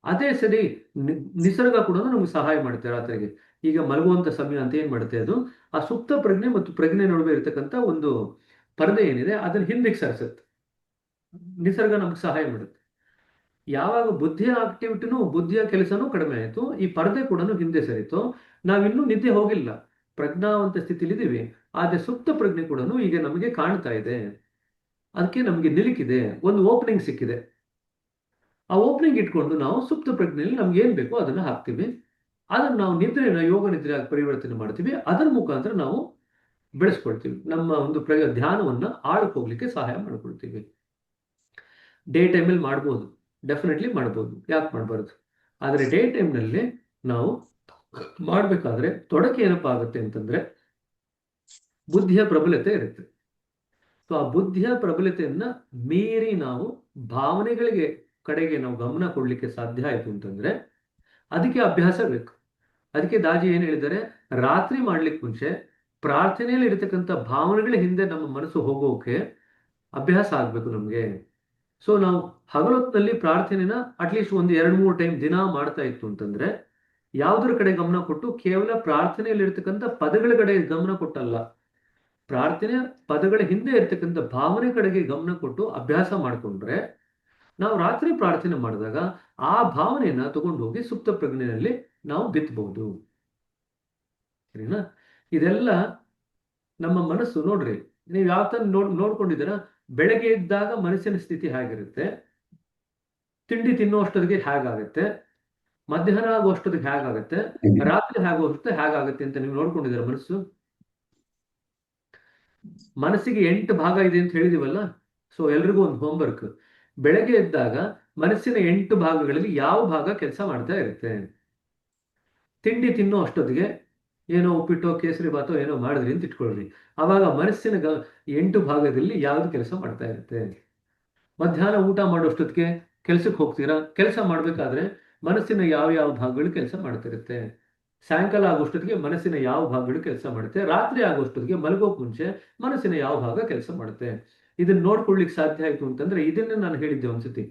ಅದೇ ಸರಿ ನಿಸರ್ಗ ಕೂಡ ನಮ್ಗೆ ಸಹಾಯ ಮಾಡುತ್ತೆ ರಾತ್ರಿಗೆ. ಈಗ ಮಲಗುವಂತ ಸಮಯ ಅಂತ ಏನ್ ಮಾಡುತ್ತೆ, ಅದು ಆ ಸುಪ್ತ ಪ್ರಜ್ಞೆ ಮತ್ತು ಪ್ರಜ್ಞೆ ನಡುವೆ ಇರತಕ್ಕಂತ ಒಂದು ಪರದೆ ಏನಿದೆ ಅದನ್ನ ಹಿಂದಕ್ಕೆ ಸರಿಸುತ್ತೆ. ನಿಸರ್ಗ ನಮ್ಗೆ ಸಹಾಯ ಮಾಡುತ್ತೆ. ಯಾವಾಗ ಬುದ್ಧಿಯ ಆಕ್ಟಿವಿಟಿನೂ ಬುದ್ಧಿಯ ಕೆಲಸನೂ ಕಡಿಮೆ ಆಯಿತು, ಈ ಪರದೆ ಕೂಡ ಹಿಂದೆ ಸರಿತು, ನಾವಿನ್ನೂ ನಿದ್ದೆ ಹೋಗಿಲ್ಲ, ಪ್ರಜ್ಞಾವಂತ ಸ್ಥಿತಿಲಿದ್ದೀವಿ, ಆದ್ರೆ ಸುಪ್ತ ಪ್ರಜ್ಞೆ ಕೂಡ ಈಗ ನಮಗೆ ಕಾಣ್ತಾ ಇದೆ. ಅದಕ್ಕೆ ನಮಗೆ ನಿಲುಕಿದೆ, ಒಂದು ಓಪನಿಂಗ್ ಸಿಕ್ಕಿದೆ. ಆ ಓಪನಿಂಗ್ ಇಟ್ಕೊಂಡು ನಾವು ಸುಪ್ತ ಪ್ರಜ್ಞೆಯಲ್ಲಿ ನಮ್ಗೆ ಏನ್ ಬೇಕೋ ಅದನ್ನ ಹಾಕ್ತೀವಿ. ಅದನ್ನ ನಾವು ನಿದ್ರೆನ ಯೋಗ ನಿದ್ರೆಯಾಗಿ ಪರಿವರ್ತನೆ ಮಾಡ್ತೀವಿ. ಅದರ ಮುಖಾಂತರ ನಾವು ಬೆಳೆಸ್ಕೊಳ್ತೀವಿ, ನಮ್ಮ ಒಂದು ಧ್ಯಾನವನ್ನ ಆಳಕ್ಕೆ ಹೋಗ್ಲಿಕ್ಕೆ ಸಹಾಯ ಮಾಡ್ಕೊಳ್ತೀವಿ. ಡೇ ಟೈಮಲ್ಲಿ ಮಾಡ್ಬೋದು, ಡೆಫಿನೆಟ್ಲಿ ಮಾಡ್ಬೋದು, ಯಾಕೆ ಮಾಡಬಾರ್ದು. ಆದರೆ ಡೇ ಟೈಮ್ನಲ್ಲಿ ನಾವು ಮಾಡಬೇಕಾದ್ರೆ ತೊಡಕೆ ಏನಪ್ಪಾ ಆಗುತ್ತೆ ಅಂತಂದ್ರೆ, ಬುದ್ಧಿಯ ಪ್ರಬಲತೆ ಇರುತ್ತೆ. ಸೊ ಆ ಬುದ್ಧಿಯ ಪ್ರಬಲತೆಯನ್ನ ಮೀರಿ ನಾವು ಭಾವನೆಗಳಿಗೆ ಕಡೆಗೆ ನಾವು ಗಮನ ಕೊಡ್ಲಿಕ್ಕೆ ಸಾಧ್ಯ ಆಯಿತು ಅಂತಂದ್ರೆ ಅದಕ್ಕೆ ಅಭ್ಯಾಸ ಬೇಕು. ಅದಕ್ಕೆ ದಾಜಿ ಏನ್ ಹೇಳಿದ್ದಾರೆ, ರಾತ್ರಿ ಮಾಡ್ಲಿಕ್ಕೆ ಮುಂಚೆ ಪ್ರಾರ್ಥನೆಯಲ್ಲಿ ಇರತಕ್ಕಂಥ ಭಾವನೆಗಳ ಹಿಂದೆ ನಮ್ಮ ಮನಸ್ಸು ಹೋಗೋಕೆ ಅಭ್ಯಾಸ ಆಗ್ಬೇಕು ನಮ್ಗೆ. ಸೊ ನಾವು ಹಗಲೊತ್ತಿನಲ್ಲಿ ಪ್ರಾರ್ಥನೆನ ಅಟ್ಲೀಸ್ಟ್ ಒಂದು 2-3 ಟೈಮ್ ದಿನ ಮಾಡ್ತಾ ಇತ್ತು ಅಂತಂದ್ರೆ, ಯಾವುದರ ಕಡೆ ಗಮನ ಕೊಟ್ಟು ಕೇವಲ ಪ್ರಾರ್ಥನೆಯಲ್ಲಿ ಇರ್ತಕ್ಕಂಥ ಪದಗಳ ಕಡೆ ಗಮನ ಕೊಟ್ಟಲ್ಲ, ಪ್ರಾರ್ಥನೆ ಪದಗಳ ಹಿಂದೆ ಇರ್ತಕ್ಕಂಥ ಭಾವನೆ ಕಡೆಗೆ ಗಮನ ಕೊಟ್ಟು ಅಭ್ಯಾಸ ಮಾಡಿಕೊಂಡ್ರೆ, ನಾವು ರಾತ್ರಿ ಪ್ರಾರ್ಥನೆ ಮಾಡಿದಾಗ ಆ ಭಾವನೆಯನ್ನ ತಗೊಂಡು ಹೋಗಿ ಸುಪ್ತ ಪ್ರಜ್ಞೆಯಲ್ಲಿ ನಾವು ಬಿತ್ತಬಹುದು. ಸರಿನಾ. ಇದೆಲ್ಲ ನಮ್ಮ ಮನಸ್ಸು ನೋಡ್ರಿ, ನೀವು ಯಾವ ತರ ನೋಡ್ಕೊಂಡಿದ್ದೀರಾ, ಬೆಳಗ್ಗೆ ಇದ್ದಾಗ ಮನಸ್ಸಿನ ಸ್ಥಿತಿ ಹೇಗಿರುತ್ತೆ, ತಿಂಡಿ ತಿನ್ನುವಷ್ಟೊತ್ತಿಗೆ ಹೇಗಾಗುತ್ತೆ, ಮಧ್ಯಾಹ್ನ ಆಗುವಷ್ಟೊತ್ತಿಗೆ ಹೇಗಾಗುತ್ತೆ, ರಾತ್ರಿ ಹೇಗಾಗುತ್ತೆ ಅಂತ ನೀವು ನೋಡ್ಕೊಂಡಿದ್ದೀರ ಮನಸ್ಸು. ಮನಸ್ಸಿಗೆ 8 ಭಾಗ ಇದೆ ಅಂತ ಹೇಳಿದಿವಲ್ಲ. ಸೊ ಎಲ್ರಿಗೂ ಒಂದು ಹೋಮ್ವರ್ಕ್, ಬೆಳಗ್ಗೆ ಎದ್ದಾಗ ಮನಸ್ಸಿನ 8 ಭಾಗಗಳಲ್ಲಿ ಯಾವ ಭಾಗ ಕೆಲಸ ಮಾಡ್ತಾ ಇರುತ್ತೆ. ತಿಂಡಿ ತಿನ್ನೋ ಅಷ್ಟೊತ್ತಿಗೆ ಏನೋ ಉಪ್ಪಿಟ್ಟೋ ಕೇಸರಿ ಬಾತೋ ಏನೋ ಮಾಡಿದ್ರಿ ಅಂತ ಇಟ್ಕೊಳ್ರಿ, ಅವಾಗ ಮನಸ್ಸಿನ 8 ಭಾಗದಲ್ಲಿ ಯಾವ್ದು ಕೆಲಸ ಮಾಡ್ತಾ ಇರುತ್ತೆ. ಮಧ್ಯಾಹ್ನ ಊಟ ಮಾಡೋಷ್ಟೊತ್ತಿಗೆ ಕೆಲ್ಸಕ್ಕೆ ಹೋಗ್ತೀರಾ, ಕೆಲಸ ಮಾಡ್ಬೇಕಾದ್ರೆ ಮನಸ್ಸಿನ ಯಾವ ಯಾವ ಭಾಗಗಳು ಕೆಲಸ ಮಾಡ್ತಿರುತ್ತೆ. ಸಾಯಂಕಾಲ ಆಗೋಷ್ಟೊತ್ತಿಗೆ ಮನಸ್ಸಿನ ಯಾವ ಭಾಗಗಳು ಕೆಲಸ ಮಾಡುತ್ತೆ, ರಾತ್ರಿ ಆಗೋಷ್ಟೊತ್ತಿಗೆ ಮಲಗೋಕ್ ಮುಂಚೆ ಮನಸ್ಸಿನ ಯಾವ ಭಾಗ ಕೆಲಸ ಮಾಡುತ್ತೆ. ಇದನ್ನ ನೋಡ್ಕೊಳ್ಲಿಕ್ಕೆ ಸಾಧ್ಯ ಆಯ್ತು ಅಂತಂದ್ರೆ, ಇದನ್ನೇ ನಾನು ಹೇಳಿದ್ದೆ ಒಂದ್ಸತಿ,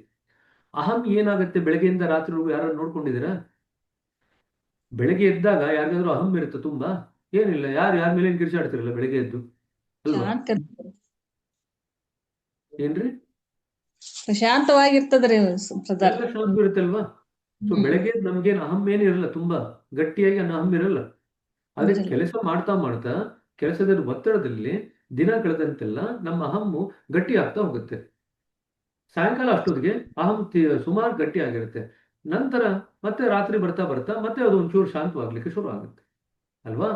ಅಹಂ ಏನಾಗುತ್ತೆ ಬೆಳಗ್ಗೆಯಿಂದ ರಾತ್ರಿ ಯಾರು ನೋಡ್ಕೊಂಡಿದ್ದೀರಾ. ಬೆಳಗ್ಗೆ ಎದ್ದಾಗ ಯಾರಿಗಾದ್ರೂ ಅಹಂ ಇರುತ್ತೆ ತುಂಬಾ, ಏನಿಲ್ಲ, ಯಾರ ಮೇಲೆ ಕಿರ್ಚಾಡ್ತಿರಲ್ಲ ಬೆಳಗ್ಗೆ ಎದ್ದು, ಅಲ್ವಾ. ಶಾಂತ ಏನ್ರಿ, ಶಾಂತವಾಗಿರ್ತದ್ರಿ ಬ್ರದರ್. ಎಲ್ಲ ಶಾಂತಿ ಇರುತ್ತೆ ಅಲ್ವಾ. ಸೊ ಬೆಳಗ್ಗೆ ನಮ್ಗೇನು ಅಹಂ ಏನಿರಲ್ಲ, ತುಂಬಾ ಗಟ್ಟಿಯಾಗಿ ಅಹಂ ಇರಲ್ಲ. ಆದ್ರೆ ಕೆಲಸ ಮಾಡ್ತಾ ಮಾಡ್ತಾ ಕೆಲಸದ ಒತ್ತಡದಲ್ಲಿ ದಿನ ಕಳೆದಂತೆಲ್ಲ ನಮ್ಮ ಅಹಮ್ಮು ಗಟ್ಟಿ ಆಗ್ತಾ ಹೋಗುತ್ತೆ. ಸಾಯಂಕಾಲ ಅಷ್ಟೊತ್ತಿಗೆ ಅಹಂ ಸುಮಾರು ಗಟ್ಟಿ ಆಗಿರುತ್ತೆ. ನಂತರ ಮತ್ತೆ ರಾತ್ರಿ ಬರ್ತಾ ಬರ್ತಾ ಮತ್ತೆ ಅದು ಒಂಚೂರು ಶಾಂತವಾಗ್ಲಿಕ್ಕೆ ಶುರು ಆಗುತ್ತೆ ಅಲ್ವಾ?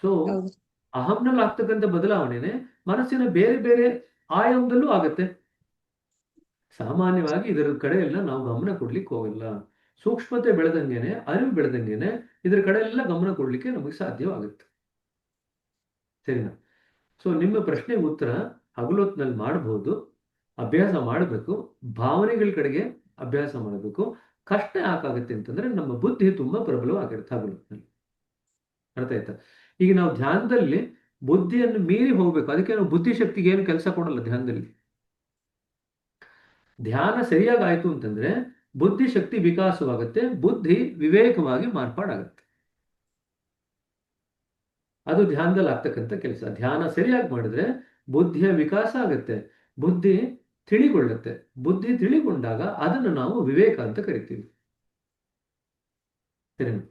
ಸೊ ಹೌದು ಅಹಂನಲ್ಲಿ ಆಗ್ತಕ್ಕಂಥ ಬದಲಾವಣೆನೆ ಮನಸ್ಸಿನ ಬೇರೆ ಬೇರೆ ಆಯಾಮದಲ್ಲೂ ಆಗುತ್ತೆ. ಸಾಮಾನ್ಯವಾಗಿ ಇದರ ಕಡೆ ಎಲ್ಲ ನಾವು ಗಮನ ಕೊಡ್ಲಿಕ್ಕೆ ಹೋಗಲ್ಲ. ಸೂಕ್ಷ್ಮತೆ ಬೆಳೆದಂಗೆನೆ, ಅರಿವು ಬೆಳೆದಂಗೆನೆ ಇದರ ಕಡೆ ಎಲ್ಲ ಗಮನ ಕೊಡ್ಲಿಕ್ಕೆ ನಮಗೆ ಸಾಧ್ಯವಾಗುತ್ತೆ. ಸರಿನಾ? ಸೊ ನಿಮ್ಮ ಪ್ರಶ್ನೆಗೆ ಉತ್ತರ ಹಗಲೊತ್ತಿನಲ್ಲಿ ಮಾಡಬಹುದು, ಅಭ್ಯಾಸ ಮಾಡಬೇಕು, ಭಾವನೆಗಳ ಕಡೆಗೆ ಅಭ್ಯಾಸ ಮಾಡಬೇಕು. ಕಷ್ಟ ಯಾಕಾಗುತ್ತೆ ಅಂತಂದ್ರೆ ನಮ್ಮ ಬುದ್ಧಿ ತುಂಬಾ ಪ್ರಬಲವಾಗಿರುತ್ತೆ ಹಗಲೊತ್ತಿನಲ್ಲಿ. ಅರ್ಥ ಆಯ್ತಾ? ಈಗ ನಾವು ಧ್ಯಾನದಲ್ಲಿ ಬುದ್ಧಿಯನ್ನು ಮೀರಿ ಹೋಗ್ಬೇಕು. ಅದಕ್ಕೆ ನಾವು ಬುದ್ಧಿಶಕ್ತಿಗೆ ಏನು ಕೆಲಸ ಕೊಡಲ್ಲ ಧ್ಯಾನದಲ್ಲಿ. ಧ್ಯಾನ ಸರಿಯಾಗಿ ಆಯ್ತು ಅಂತಂದ್ರೆ ಬುದ್ಧಿಶಕ್ತಿ ವಿಕಾಸವಾಗುತ್ತೆ, ಬುದ್ಧಿ ವಿವೇಕವಾಗಿ ಮಾರ್ಪಾಡಾಗುತ್ತೆ. ಅದು ಧ್ಯಾನದಲ್ಲಿ ಆಗ್ತಕ್ಕಂಥ ಕೆಲಸ. ಧ್ಯಾನ ಸರಿಯಾಗಿ ಮಾಡಿದ್ರೆ ಬುದ್ಧಿಯ ವಿಕಾಸ ಆಗುತ್ತೆ, ಬುದ್ಧಿ ತಿಳಿಗೊಳ್ಳುತ್ತೆ. ಬುದ್ಧಿ ತಿಳಿಗೊಂಡಾಗ ಅದನ್ನು ನಾವು ವಿವೇಕ ಅಂತ ಕರಿತೀವಿ. ಸರಿನಾ?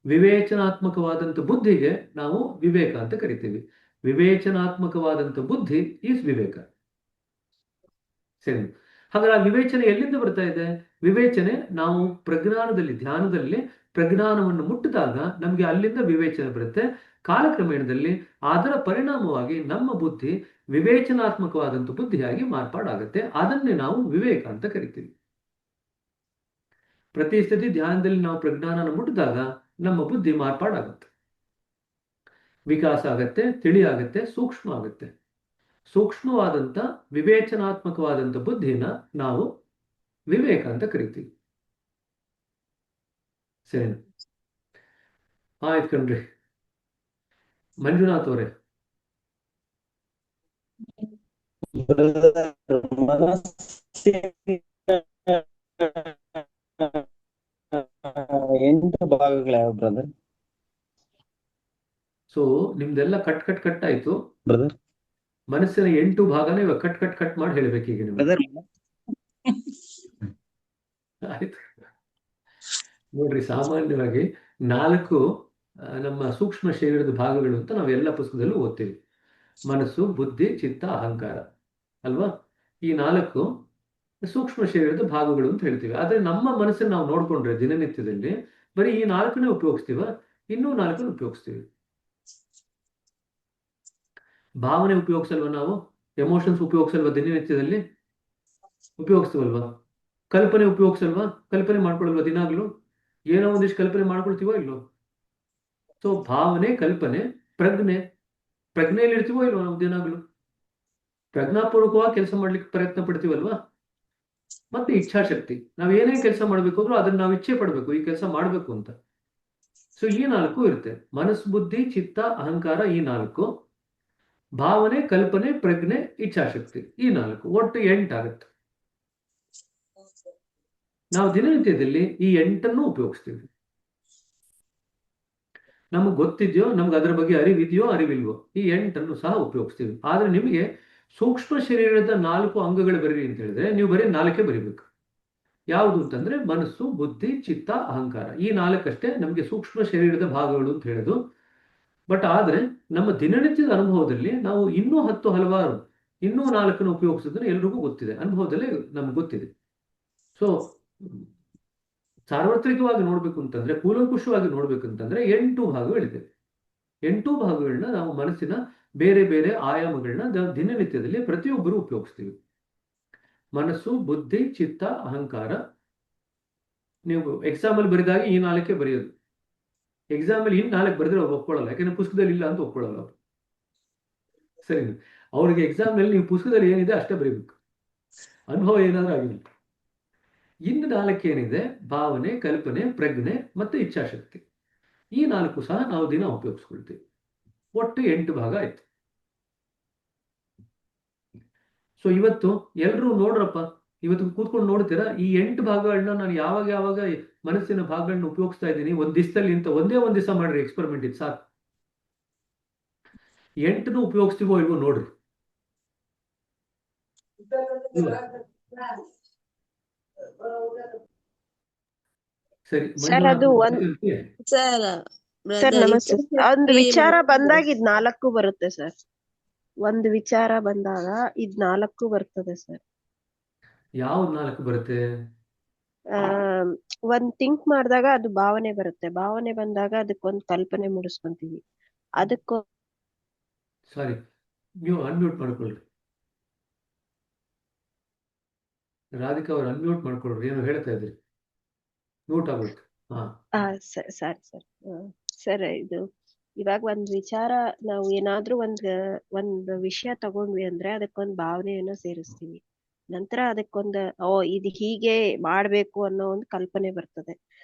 ವಿವೇಚನಾತ್ಮಕವಾದಂಥ ಬುದ್ಧಿಗೆ ನಾವು ವಿವೇಕ ಅಂತ ಕರಿತೀವಿ. ವಿವೇಚನಾತ್ಮಕವಾದಂಥ ಬುದ್ಧಿ ಈಸ್ ವಿವೇಕ. ಸರಿ. ಹಾಗಾದ್ರೆ ಆ ವಿವೇಚನೆ ಎಲ್ಲಿಂದ ಬರ್ತಾ ಇದೆ? ವಿವೇಚನೆ ನಾವು ಪ್ರಜ್ಞಾನದಲ್ಲಿ, ಧ್ಯಾನದಲ್ಲಿ ಪ್ರಜ್ಞಾನವನ್ನು ಮುಟ್ಟಿದಾಗ ನಮಗೆ ಅಲ್ಲಿಂದ ವಿವೇಚನೆ ಬರುತ್ತೆ. ಕಾಲಕ್ರಮೇಣದಲ್ಲಿ ಅದರ ಪರಿಣಾಮವಾಗಿ ನಮ್ಮ ಬುದ್ಧಿ ವಿವೇಚನಾತ್ಮಕವಾದಂಥ ಬುದ್ಧಿಯಾಗಿ ಮಾರ್ಪಾಡಾಗುತ್ತೆ. ಅದನ್ನೇ ನಾವು ವಿವೇಕ ಅಂತ ಕರಿತೀವಿ. ಪ್ರತಿ ಸ್ಥಿತಿ ಧ್ಯಾನದಲ್ಲಿ ನಾವು ಪ್ರಜ್ಞಾನನ ಮುಟ್ಟಿದಾಗ ನಮ್ಮ ಬುದ್ಧಿ ಮಾರ್ಪಾಡಾಗುತ್ತೆ, ವಿಕಾಸ ಆಗತ್ತೆ, ತಿಳಿ ಆಗತ್ತೆ, ಸೂಕ್ಷ್ಮ ಆಗತ್ತೆ. ಸೂಕ್ಷ್ಮವಾದಂಥ ವಿವೇಚನಾತ್ಮಕವಾದಂಥ ಬುದ್ಧಿನ ನಾವು ವಿವೇಕ ಅಂತ ಕರಿತೀವಿ. ಸರಿ, ಆಯ್ತು ಕಣ್ರಿ. ಮಂಜುನಾಥ್ ಅವರೇ, ಎಂಟು ಭಾಗಗಳು ಯಾವ ಬ್ರದರ್? ಸೊ ನಿಮ್ದೆಲ್ಲ ಕಟ್ ಕಟ್ ಕಟ್ ಆಯ್ತು ಬ್ರದರ್. ಮನಸ್ಸಿನ 8 ಭಾಗನೇ ಇವಾಗ ಕಟ್ ಕಟ್ ಕಟ್ ಮಾಡಿ ಹೇಳ್ಬೇಕೀಗ ನೀವು. ಬ್ರದರ್ ಆಯ್ತು ನೋಡ್ರಿ, ಸಾಮಾನ್ಯವಾಗಿ 4 ನಮ್ಮ ಸೂಕ್ಷ್ಮ ಶರೀರದ ಭಾಗಗಳು ಅಂತ ನಾವು ಎಲ್ಲ ಪುಸ್ತಕದಲ್ಲೂ ಓದ್ತೀವಿ. ಮನಸ್ಸು, ಬುದ್ಧಿ, ಚಿತ್ತ, ಅಹಂಕಾರ ಅಲ್ವಾ? ಈ 4 ಸೂಕ್ಷ್ಮ ಶರೀರದ ಭಾಗಗಳು ಅಂತ ಹೇಳ್ತೀವಿ. ಆದ್ರೆ ನಮ್ಮ ಮನಸ್ಸನ್ನು ನಾವು ನೋಡ್ಕೊಂಡ್ರೆ ದಿನನಿತ್ಯದಲ್ಲಿ ಬರೀ ಈ 4ನೇ ಉಪಯೋಗಿಸ್ತೀವ, ಇನ್ನೂ 4 ಉಪಯೋಗಿಸ್ತೀವಿ. ಭಾವನೆ ಉಪಯೋಗಿಸಲ್ವ ನಾವು? ಎಮೋಷನ್ಸ್ ಉಪಯೋಗಿಸಲ್ವ ದಿನನಿತ್ಯದಲ್ಲಿ? ಉಪಯೋಗಿಸ್ತೀವಲ್ವಾ? ಕಲ್ಪನೆ ಉಪಯೋಗಿಸಲ್ವಾ? ಕಲ್ಪನೆ ಮಾಡ್ಕೊಳಲ್ವಾ ದಿನಾಗ್ಲೂ? ಏನೋ ಒಂದಿಷ್ಟು ಕಲ್ಪನೆ ಮಾಡ್ಕೊಳ್ತೀವೋ ಇಲ್ವೋ? ಸೊ ಭಾವನೆ, ಕಲ್ಪನೆ, ಪ್ರಜ್ಞೆಯಲ್ಲಿ ಇರ್ತೀವೋ ಇಲ್ವೋ ನಾವು ದಿನಾಗ್ಲೂ? ಪ್ರಜ್ಞಾಪೂರ್ವಕವಾಗಿ ಕೆಲಸ ಮಾಡ್ಲಿಕ್ಕೆ ಪ್ರಯತ್ನ ಪಡ್ತೀವಲ್ವಾ? ಮತ್ತೆ ಇಚ್ಛಾಶಕ್ತಿ, ನಾವ್ ಏನೇ ಕೆಲಸ ಮಾಡ್ಬೇಕು ಅಂದ್ರೂ ಅದನ್ನ ನಾವು ಇಚ್ಛೆ ಪಡ್ಬೇಕು, ಈ ಕೆಲಸ ಮಾಡ್ಬೇಕು ಅಂತ. ಸೊ ಈ 4 ಇರುತ್ತೆ: ಮನಸ್ಸು, ಬುದ್ಧಿ, ಚಿತ್ತ, ಅಹಂಕಾರ. ಈ 4 ಭಾವನೆ, ಕಲ್ಪನೆ, ಪ್ರಜ್ಞೆ, ಇಚ್ಛಾಶಕ್ತಿ. ಈ 4 ಒಟ್ಟು 8 ಆಗುತ್ತೆ. ನಾವು ದಿನನಿತ್ಯದಲ್ಲಿ ಈ 8 ಉಪಯೋಗಿಸ್ತೀವಿ. ನಮಗೆ ಗೊತ್ತಿದೆಯೋ, ನಮ್ಗೆ ಅದರ ಬಗ್ಗೆ ಅರಿವಿದೆಯೋ ಅರಿವಿಲ್ವೋ, ಈ 8 ಸಹ ಉಪಯೋಗಿಸ್ತೀವಿ. ಆದ್ರೆ ನಿಮಗೆ ಸೂಕ್ಷ್ಮ ಶರೀರದ 4 ಅಂಗಗಳು ಬರೀರಿ ಅಂತ ಹೇಳಿದ್ರೆ ನೀವು ಬರೀ 4 ಬರೀಬೇಕು. ಯಾವುದು ಅಂತಂದ್ರೆ ಮನಸ್ಸು, ಬುದ್ಧಿ, ಚಿತ್ತ, ಅಹಂಕಾರ. ಈ 4 ಅಷ್ಟೇ ನಮಗೆ ಸೂಕ್ಷ್ಮ ಶರೀರದ ಭಾಗಗಳು ಅಂತ ಹೇಳೋದು. ಬಟ್ ಆದ್ರೆ ನಮ್ಮ ದಿನನಿತ್ಯದ ಅನುಭವದಲ್ಲಿ ನಾವು ಇನ್ನೂ 10 ಹಲವಾರು ಇನ್ನೂ 4 ಉಪಯೋಗಿಸಿದ್ರೆ ಎಲ್ರಿಗೂ ಗೊತ್ತಿದೆ, ಅನುಭವದಲ್ಲೇ ನಮ್ಗೆ ಗೊತ್ತಿದೆ. ಸೊ ಸಾರ್ವತ್ರಿಕವಾಗಿ ನೋಡ್ಬೇಕು ಅಂತಂದ್ರೆ, ಕೂಲಂಕುಷವಾಗಿ ನೋಡ್ಬೇಕಂತಂದ್ರೆ 8 ಭಾಗಗಳಿದೆ. 8 ಭಾಗಗಳನ್ನ ನಾವು ಮನಸ್ಸಿನ ಬೇರೆ ಬೇರೆ ಆಯಾಮಗಳನ್ನ ದಿನನಿತ್ಯದಲ್ಲಿ ಪ್ರತಿಯೊಬ್ಬರು ಉಪಯೋಗಿಸ್ತೀವಿ. ಮನಸ್ಸು, ಬುದ್ಧಿ, ಚಿತ್ತ, ಅಹಂಕಾರ. ನೀವು ಎಕ್ಸಾಮಲ್ಲಿ ಬರೆದಾಗ ಈ 4 ಬರೆಯೋದು. ಎಕ್ಸಾಮಲ್ಲಿ ಇನ್ನು 4 ಬರೆದ್ರೆ ಅವ್ರು ಒಪ್ಕೊಳ್ಳಲ್ಲ, ಯಾಕಂದ್ರೆ ಪುಸ್ತಕದಲ್ಲಿ ಇಲ್ಲ ಅಂತ ಒಪ್ಕೊಳ್ಳಲ್ಲ ಅವ್ರು. ಸರಿ, ಅವ್ರಿಗೆ ಎಕ್ಸಾಮ್ನಲ್ಲಿ ನೀವು ಪುಸ್ತಕದಲ್ಲಿ ಏನಿದೆ ಅಷ್ಟೇ ಬರೀಬೇಕು, ಅನುಭವ ಏನಾದ್ರೂ ಆಗಿಲ್ಲ. ಇನ್ನು 4 ಏನಿದೆ: ಭಾವನೆ, ಕಲ್ಪನೆ, ಪ್ರಜ್ಞೆ ಮತ್ತೆ ಇಚ್ಛಾಶಕ್ತಿ. ಈ 4 ಸಹ ನಾವು ದಿನ ಉಪಯೋಗಿಸ್ಕೊಳ್ತೀವಿ. ಒಟ್ಟು 8 ಭಾಗ ಆಯ್ತು. ಸೊ ಇವತ್ತು ಎಲ್ರು ನೋಡ್ರಪ್ಪ, ಇವತ್ತು ಕೂತ್ಕೊಂಡು ನೋಡ್ತೀರಾ, ಈ 8 ಭಾಗಗಳನ್ನ ನಾನು ಯಾವಾಗ ಯಾವಾಗ ಮನಸ್ಸಿನ ಭಾಗಗಳನ್ನ ಉಪಯೋಗಿಸ್ತಾ ಇದ್ದೀನಿ ಒಂದ್ ದಿವಸದಲ್ಲಿ ಅಂತ ಒಂದೇ ಒಂದ್ ದಿವಸ ಮಾಡ್ರಿ ಎಕ್ಸ್ಪೆರಿಮೆಂಟ್. ಇದು ಸಾಕು. 8 ಉಪಯೋಗಿಸ್ತೀವೋ ಇಲ್ವೋ ನೋಡ್ರಿ. ಸರಿ, ಸರ್ ಅದು ಸರ್ ಸರ್ ಬ್ರದರ್ ನಮಸ್ತೆ. ಒಂದು ಇಚ್ಛಾಶಕ್ತಿ ವಿಚಾರ ಮತ್ತು ಬಂದಾಗ ಇದ್ 4 ಬರುತ್ತೆ ಸರ್. ಒಂದು ವಿಚಾರ ಬಂದಾಗ ಇದ್ 4 ಬರ್ತದೆ ಸರ್. ಯಾವ್ದು 4 ಬರುತ್ತೆ? ಒಂದ್ ಥಿಂಕ್ ಮಾಡಿದಾಗ ಅದು ಭಾವನೆ ಬರುತ್ತೆ. ಭಾವನೆ ಬಂದಾಗ ಅದಕ್ಕೊಂದು ಕಲ್ಪನೆ ಮೂಡಿಸ್ಕೊಂತೀವಿ. ಅದಕ್ಕೊ ಸಾರಿ, ನೀವು ಅನ್ಮ್ಯೂಟ್ ಮಾಡ್ಕೊಳ್ರಿ. ರಾಧಿಕಾ ಅವ್ರು ಅನ್ಮ್ಯೂಟ್ ಮಾಡ್ಕೊಳ್ರಿ, ಏನೋ ಹೇಳ್ತಾ ಇದ್ರಿ, ಮ್ಯೂಟ್ ಆಗ್ಬೇಕು. ಹಾ, ಸರಿ ಸರ್. ಸರ್ ಇದು ಇವಾಗ ಒಂದ್ ವಿಚಾರ ನಾವು ಏನಾದ್ರೂ ಒಂದ್ ವಿಷಯ ತಗೊಂಡ್ವಿ ಅಂದ್ರೆ ಅದಕ್ಕೊಂದ್ ಭಾವನೆಯನ್ನ ಸೇರಿಸ್ತೀವಿ. ನಂತರ ಅದಕ್ಕೊಂದ್ ಇದು ಹೀಗೆ ಮಾಡ್ಬೇಕು ಅನ್ನೋ ಒಂದು ಕಲ್ಪನೆ ಬರ್ತದೆ.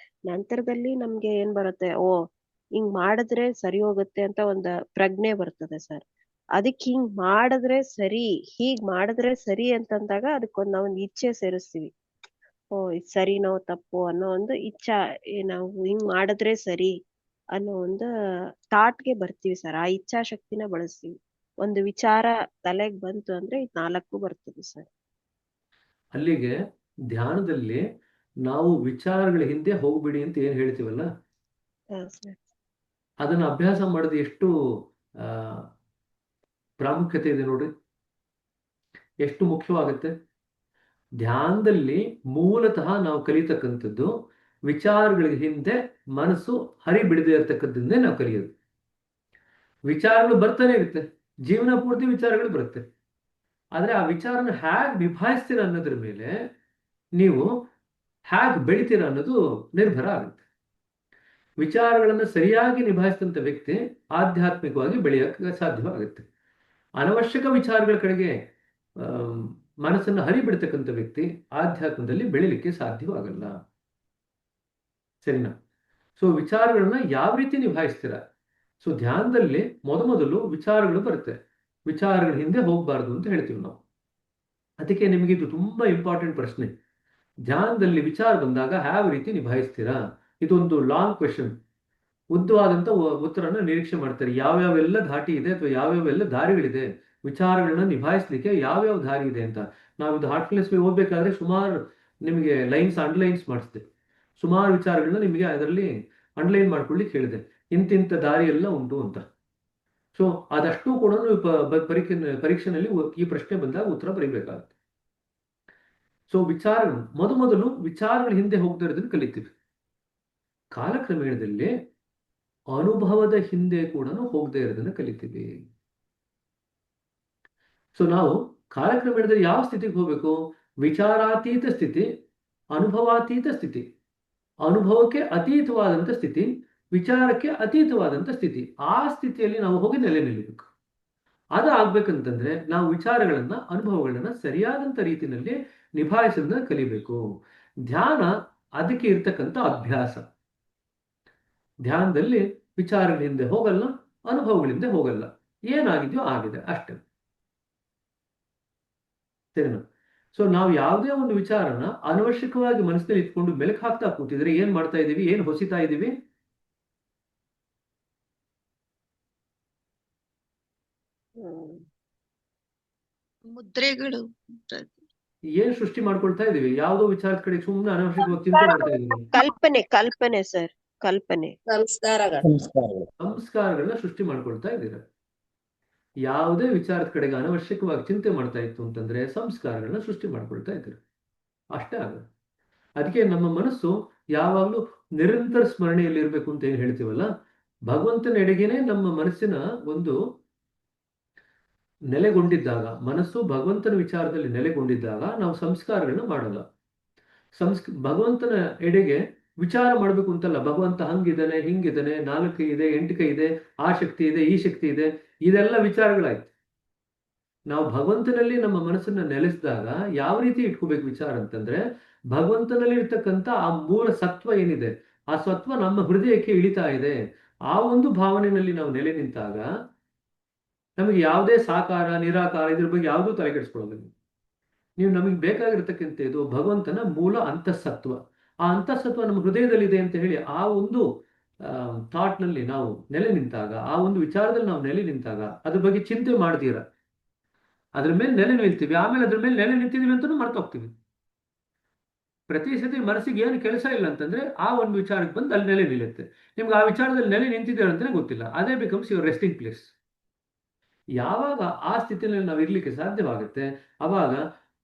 ನಂತರದಲ್ಲಿ ನಮ್ಗೆ ಏನ್ ಬರುತ್ತೆ, ಹಿಂಗ್ ಮಾಡಿದ್ರೆ ಸರಿ ಹೋಗುತ್ತೆ ಅಂತ ಒಂದ್ ಪ್ರಜ್ಞೆ ಬರ್ತದೆ ಸರ್. ಅದಕ್ ಹಿಂಗ್ ಮಾಡಿದ್ರೆ ಸರಿ, ಹೀಗ್ ಮಾಡಿದ್ರೆ ಸರಿ ಅಂತಂದಾಗ ಅದಕ್ಕೊಂದ್ ನಾವೊಂದ್ ಇಚ್ಛೆ ಸೇರಿಸ್ತೀವಿ. ಇದ್ ಸರಿನೋ ತಪ್ಪೋ ಅನ್ನೋ ಒಂದು ಇಚ್ಛಾ, ನಾವು ಹಿಂಗ್ ಮಾಡಿದ್ರೆ ಸರಿ ಅನ್ನೋ ಒಂದು ಥಾಟ್ಗೆ ಬರ್ತೀವಿ ಸರ್. ಆ ಇಚ್ಛಾಶಕ್ತಿನ ಬಳಸ್ತೀವಿ. ಒಂದು ವಿಚಾರ ತಲೆಗ್ ಬಂತು ಅಂದ್ರೆ ಇದ್ 4 ಬರ್ತದೆ ಸರ್. ಅಲ್ಲಿಗೆ ಧ್ಯಾನದಲ್ಲಿ ನಾವು ವಿಚಾರಗಳ ಹಿಂದೆ ಹೋಗ್ಬಿಡಿ ಅಂತ ಏನ್ ಹೇಳ್ತೀವಲ್ಲ, ಸರ್ ಅದನ್ನ ಅಭ್ಯಾಸ ಮಾಡೋದು ಎಷ್ಟು ಆ, ಪ್ರಾಮುಖ್ಯತೆ ಇದೆ ನೋಡ್ರಿ, ಎಷ್ಟು ಮುಖ್ಯವಾಗುತ್ತೆ. ಧ್ಯಾನದಲ್ಲಿ ಮೂಲತಃ ನಾವು ಕಲಿತಕ್ಕಂಥದ್ದು ವಿಚಾರಗಳಿಗೆ ಹಿಂದೆ ಮನಸ್ಸು ಹರಿಬಿಡದೆ ಇರತಕ್ಕದ್ದನ್ನೇ ನಾವು ಕಲಿಯೋದು. ವಿಚಾರಗಳು ಬರ್ತಾನೆ ಇರುತ್ತೆ, ಜೀವನ ಪೂರ್ತಿ ವಿಚಾರಗಳು ಬರುತ್ತೆ. ಆದ್ರೆ ಆ ವಿಚಾರನ ಹ್ಯಾಗ್ ನಿಭಾಯಿಸ್ತೀರ ಅನ್ನೋದ್ರ ಮೇಲೆ ನೀವು ಹ್ಯಾಗ್ ಬೆಳಿತೀರ ಅನ್ನೋದು ನಿರ್ಭರ ಆಗುತ್ತೆ. ವಿಚಾರಗಳನ್ನು ಸರಿಯಾಗಿ ನಿಭಾಯಿಸಿದಂಥ ವ್ಯಕ್ತಿ ಆಧ್ಯಾತ್ಮಿಕವಾಗಿ ಬೆಳೆಯಕ್ಕೆ ಸಾಧ್ಯವಾಗುತ್ತೆ. ಅನವಶ್ಯಕ ವಿಚಾರಗಳ ಕಡೆಗೆ ಮನಸ್ಸನ್ನು ಹರಿಬಿಡ್ತಕ್ಕಂಥ ವ್ಯಕ್ತಿ ಆಧ್ಯಾತ್ಮದಲ್ಲಿ ಬೆಳಿಲಿಕ್ಕೆ ಸಾಧ್ಯವಾಗಲ್ಲ. ಸರಿನಾ? ಸೊ ವಿಚಾರಗಳನ್ನ ಯಾವ ರೀತಿ ನಿಭಾಯಿಸ್ತೀರ? ಸೊ ಧ್ಯಾನದಲ್ಲಿ ಮೊದಲು ವಿಚಾರಗಳು ಬರುತ್ತೆ, ವಿಚಾರಗಳ ಹಿಂದೆ ಹೋಗಬಾರ್ದು ಅಂತ ಹೇಳ್ತೀವಿ ನಾವು. ಅದಕ್ಕೆ ನಿಮಗೆ ಇದು ತುಂಬಾ ಇಂಪಾರ್ಟೆಂಟ್ ಪ್ರಶ್ನೆ. ಧ್ಯಾನದಲ್ಲಿ ವಿಚಾರ ಬಂದಾಗ ಯಾವ ರೀತಿ ನಿಭಾಯಿಸ್ತೀರಾ? ಇದೊಂದು ಲಾಂಗ್ ಕ್ವೆಶನ್, ಉದ್ದವಾದಂತ ಉತ್ತರನ ನಿರೀಕ್ಷೆ ಮಾಡ್ತಾರೆ. ಯಾವ್ಯಾವೆಲ್ಲ ಧಾಟಿ ಇದೆ ಅಥವಾ ಯಾವ್ಯಾವೆಲ್ಲ ದಾರಿಗಳಿದೆ ವಿಚಾರಗಳನ್ನ ನಿಭಾಯಿಸ್ಲಿಕ್ಕೆ, ಯಾವ್ಯಾವ ದಾರಿ ಇದೆ ಅಂತ. ನಾವು ಇದು ಹಾರ್ಟ್ಫುಲ್ನೆಸ್ ಓದ್ಬೇಕಾದ್ರೆ ಸುಮಾರು ನಿಮಗೆ ಲೈನ್ಸ್ ಅಂಡರ್ಲೈನ್ಸ್ ಮಾಡಿಸ್ದೆ, ಸುಮಾರು ವಿಚಾರಗಳನ್ನ ನಿಮಗೆ ಅದರಲ್ಲಿ ಅಂಡರ್ಲೈನ್ ಮಾಡ್ಕೊಳ್ಳಿಕ್ಕೆ ಹೇಳಿದೆ, ಇಂತಿಂಥ ದಾರಿ ಎಲ್ಲ ಉಂಟು ಅಂತ. ಸೊ ಅದಷ್ಟು ಕೂಡ ಪರೀಕ್ಷೆನಲ್ಲಿ ಈ ಪ್ರಶ್ನೆ ಬಂದಾಗ ಉತ್ತರ ಬರೀಬೇಕಾಗುತ್ತೆ. ಸೊ ಮೊದಲು ವಿಚಾರಗಳ ಹಿಂದೆ ಹೋಗ್ತಾ ಇರೋದನ್ನ ಕಲಿತೀವಿ. ಕಾಲಕ್ರಮೇಣದಲ್ಲಿ ಅನುಭವದ ಹಿಂದೆ ಕೂಡ ಹೋಗದೆ ಇರೋದನ್ನ ಕಲಿತೀವಿ. ಸೊ ನಾವು ಕಾಲಕ್ರಮೇಣದಲ್ಲಿ ಯಾವ ಸ್ಥಿತಿಗೆ ಹೋಗ್ಬೇಕು? ವಿಚಾರಾತೀತ ಸ್ಥಿತಿ, ಅನುಭವಾತೀತ ಸ್ಥಿತಿ, ಅನುಭವಕ್ಕೆ ಅತೀತವಾದಂಥ ಸ್ಥಿತಿ, ವಿಚಾರಕ್ಕೆ ಅತೀತವಾದಂಥ ಸ್ಥಿತಿ. ಆ ಸ್ಥಿತಿಯಲ್ಲಿ ನಾವು ಹೋಗಿ ನೆಲೆ ನಿಲ್ಲಬೇಕು. ಅದು ಆಗ್ಬೇಕಂತಂದ್ರೆ ನಾವು ವಿಚಾರಗಳನ್ನ, ಅನುಭವಗಳನ್ನ ಸರಿಯಾದಂಥ ರೀತಿಯಲ್ಲಿ ನಿಭಾಯಿಸೋದನ್ನ ಕಲಿಬೇಕು. ಧ್ಯಾನ ಅದಕ್ಕೆ ಇರ್ತಕ್ಕಂಥ ಅಭ್ಯಾಸ. ಧ್ಯಾನದಲ್ಲಿ ವಿಚಾರಗಳಿಂದ ಹೋಗಲ್ಲ, ಅನುಭವಗಳಿಂದ ಹೋಗಲ್ಲ, ಏನಾಗಿದೆಯೋ ಆಗಿದೆ ಅಷ್ಟೇ. ಸರಿನಾ? ಸೊ ನಾವು ಯಾವುದೇ ಒಂದು ವಿಚಾರನ ಅನವಶ್ಯಕವಾಗಿ ಮನಸ್ಸಿನಲ್ಲಿ ಇಟ್ಕೊಂಡು ಮೆಲುಕು ಹಾಕ್ತಾ ಕೂತಿದ್ರೆ ಏನ್ ಮಾಡ್ತಾ ಇದೀವಿ? ಏನ್ ಹೊಸಿತಾ ಇದೀವಿ? ಮುದ್ರೆಗಳು ಏನ್ ಸೃಷ್ಟಿ ಮಾಡ್ಕೊಳ್ತಾ ಇದೀವಿ? ಯಾವುದೋ ವಿಚಾರದ ಕಡೆ ಸುಮ್ಮನೆ ಅನವಶ್ಯಕವಾಗಿ ಚಿಂತೆ ಮಾಡ್ತಾ ಇದೀವಿ. ಕಲ್ಪನೆ ಸರ್, ಕಲ್ಪನೆ, ಸಂಸ್ಕಾರಗಳನ್ನ ಸೃಷ್ಟಿ ಮಾಡ್ಕೊಳ್ತಾ ಇದ್ದೀರ. ಯಾವುದೇ ವಿಚಾರದ ಕಡೆಗೆ ಅನವಶ್ಯಕವಾಗಿ ಚಿಂತೆ ಮಾಡ್ತಾ ಇತ್ತು ಅಂತಂದ್ರೆ ಸಂಸ್ಕಾರಗಳನ್ನ ಸೃಷ್ಟಿ ಮಾಡ್ಕೊಳ್ತಾ ಇದ್ದೀರ. ಅಷ್ಟೇ ಆಗುತ್ತೆ. ಅದಕ್ಕೆ ನಮ್ಮ ಮನಸ್ಸು ಯಾವಾಗಲೂ ನಿರಂತರ ಸ್ಮರಣೆಯಲ್ಲಿ ಇರಬೇಕು ಅಂತ ಏನ್ ಹೇಳ್ತೀವಲ್ಲ, ಭಗವಂತನೆಡೆಗೇನೆ ನಮ್ಮ ಮನಸ್ಸಿನ ಒಂದು ನೆಲೆಗೊಂಡಿದ್ದಾಗ, ಮನಸ್ಸು ಭಗವಂತನ ವಿಚಾರದಲ್ಲಿ ನೆಲೆಗೊಂಡಿದ್ದಾಗ ನಾವು ಸಂಸ್ಕಾರಗಳನ್ನ ಮಾಡಲ್ಲ. ಭಗವಂತನ ಎಡೆಗೆ ವಿಚಾರ ಮಾಡಬೇಕು ಅಂತಲ್ಲ, ಭಗವಂತ ಹಂಗಿದ್ದಾನೆ, ಹಿಂಗಿದ್ದಾನೆ, 4 ಕೈ ಇದೆ, 8 ಕೈ ಇದೆ, ಆ ಶಕ್ತಿ ಇದೆ, ಈ ಶಕ್ತಿ ಇದೆ, ಇದೆಲ್ಲ ವಿಚಾರಗಳಾಯ್ತು. ನಾವು ಭಗವಂತನಲ್ಲಿ ನಮ್ಮ ಮನಸ್ಸನ್ನ ನೆಲೆಸಿದಾಗ ಯಾವ ರೀತಿ ಇಟ್ಕೋಬೇಕು ವಿಚಾರ ಅಂತಂದ್ರೆ, ಭಗವಂತನಲ್ಲಿ ಇರ್ತಕ್ಕಂಥ ಆ ಮೂಲ ಸತ್ವ ಏನಿದೆ, ಆ ಸತ್ವ ನಮ್ಮ ಹೃದಯಕ್ಕೆ ಇಳಿತಾ ಇದೆ. ಆ ಒಂದು ಭಾವನೆಯಲ್ಲಿ ನಾವು ನೆಲೆ ನಿಂತಾಗ ನಮಗೆ ಯಾವುದೇ ಸಾಕಾರ ನಿರಾಕಾರ ಇದ್ರ ಬಗ್ಗೆ ಯಾವುದೂ ತಲೆಕೆಡಿಸ್ಕೊಳ್ಳೋದಿಲ್ಲ. ನೀವು ನಮಗೆ ಬೇಕಾಗಿರ್ತಕ್ಕಂಥ ಇದು ಭಗವಂತನ ಮೂಲ ಅಂತಃಸತ್ವ. ಆ ಅಂತಃಸತ್ವ ನಮ್ಮ ಹೃದಯದಲ್ಲಿದೆ ಅಂತ ಹೇಳಿ ಆ ಒಂದು ಥಾಟ್ನಲ್ಲಿ ನಾವು ನೆಲೆ ನಿಂತಾಗ, ಆ ಒಂದು ವಿಚಾರದಲ್ಲಿ ನಾವು ನೆಲೆ ನಿಂತಾಗ, ಅದ್ರ ಬಗ್ಗೆ ಚಿಂತೆ ಮಾಡ್ತೀರ, ಅದ್ರ ಮೇಲೆ ನೆಲೆ ನಿಲ್ತೀವಿ. ಆಮೇಲೆ ಅದ್ರ ಮೇಲೆ ನೆಲೆ ನಿಂತಿದೀವಿ ಅಂತಲೂ ಮರ್ತೋಗ್ತೀವಿ. ಪ್ರತಿ ಸತಿ ಮನಸ್ಸಿಗೆ ಏನು ಕೆಲಸ ಇಲ್ಲ ಅಂತಂದ್ರೆ ಆ ಒಂದು ವಿಚಾರಕ್ಕೆ ಬಂದು ಅಲ್ಲಿ ನೆಲೆ ನಿಲ್ಲುತ್ತೆ. ನಿಮ್ಗೆ ಆ ವಿಚಾರದಲ್ಲಿ ನೆಲೆ ನಿಂತಿದೆ ಅಂತಾನೆ ಗೊತ್ತಿಲ್ಲ. ಅದೇ ಬಿಕಮ್ಸ್ ಯುವರ್ ರೆಸ್ಟಿಂಗ್ ಪ್ಲೇಸ್. ಯಾವಾಗ ಆ ಸ್ಥಿತಿಯಲ್ಲಿ ನಾವು ಇರ್ಲಿಕ್ಕೆ ಸಾಧ್ಯವಾಗುತ್ತೆ, ಅವಾಗ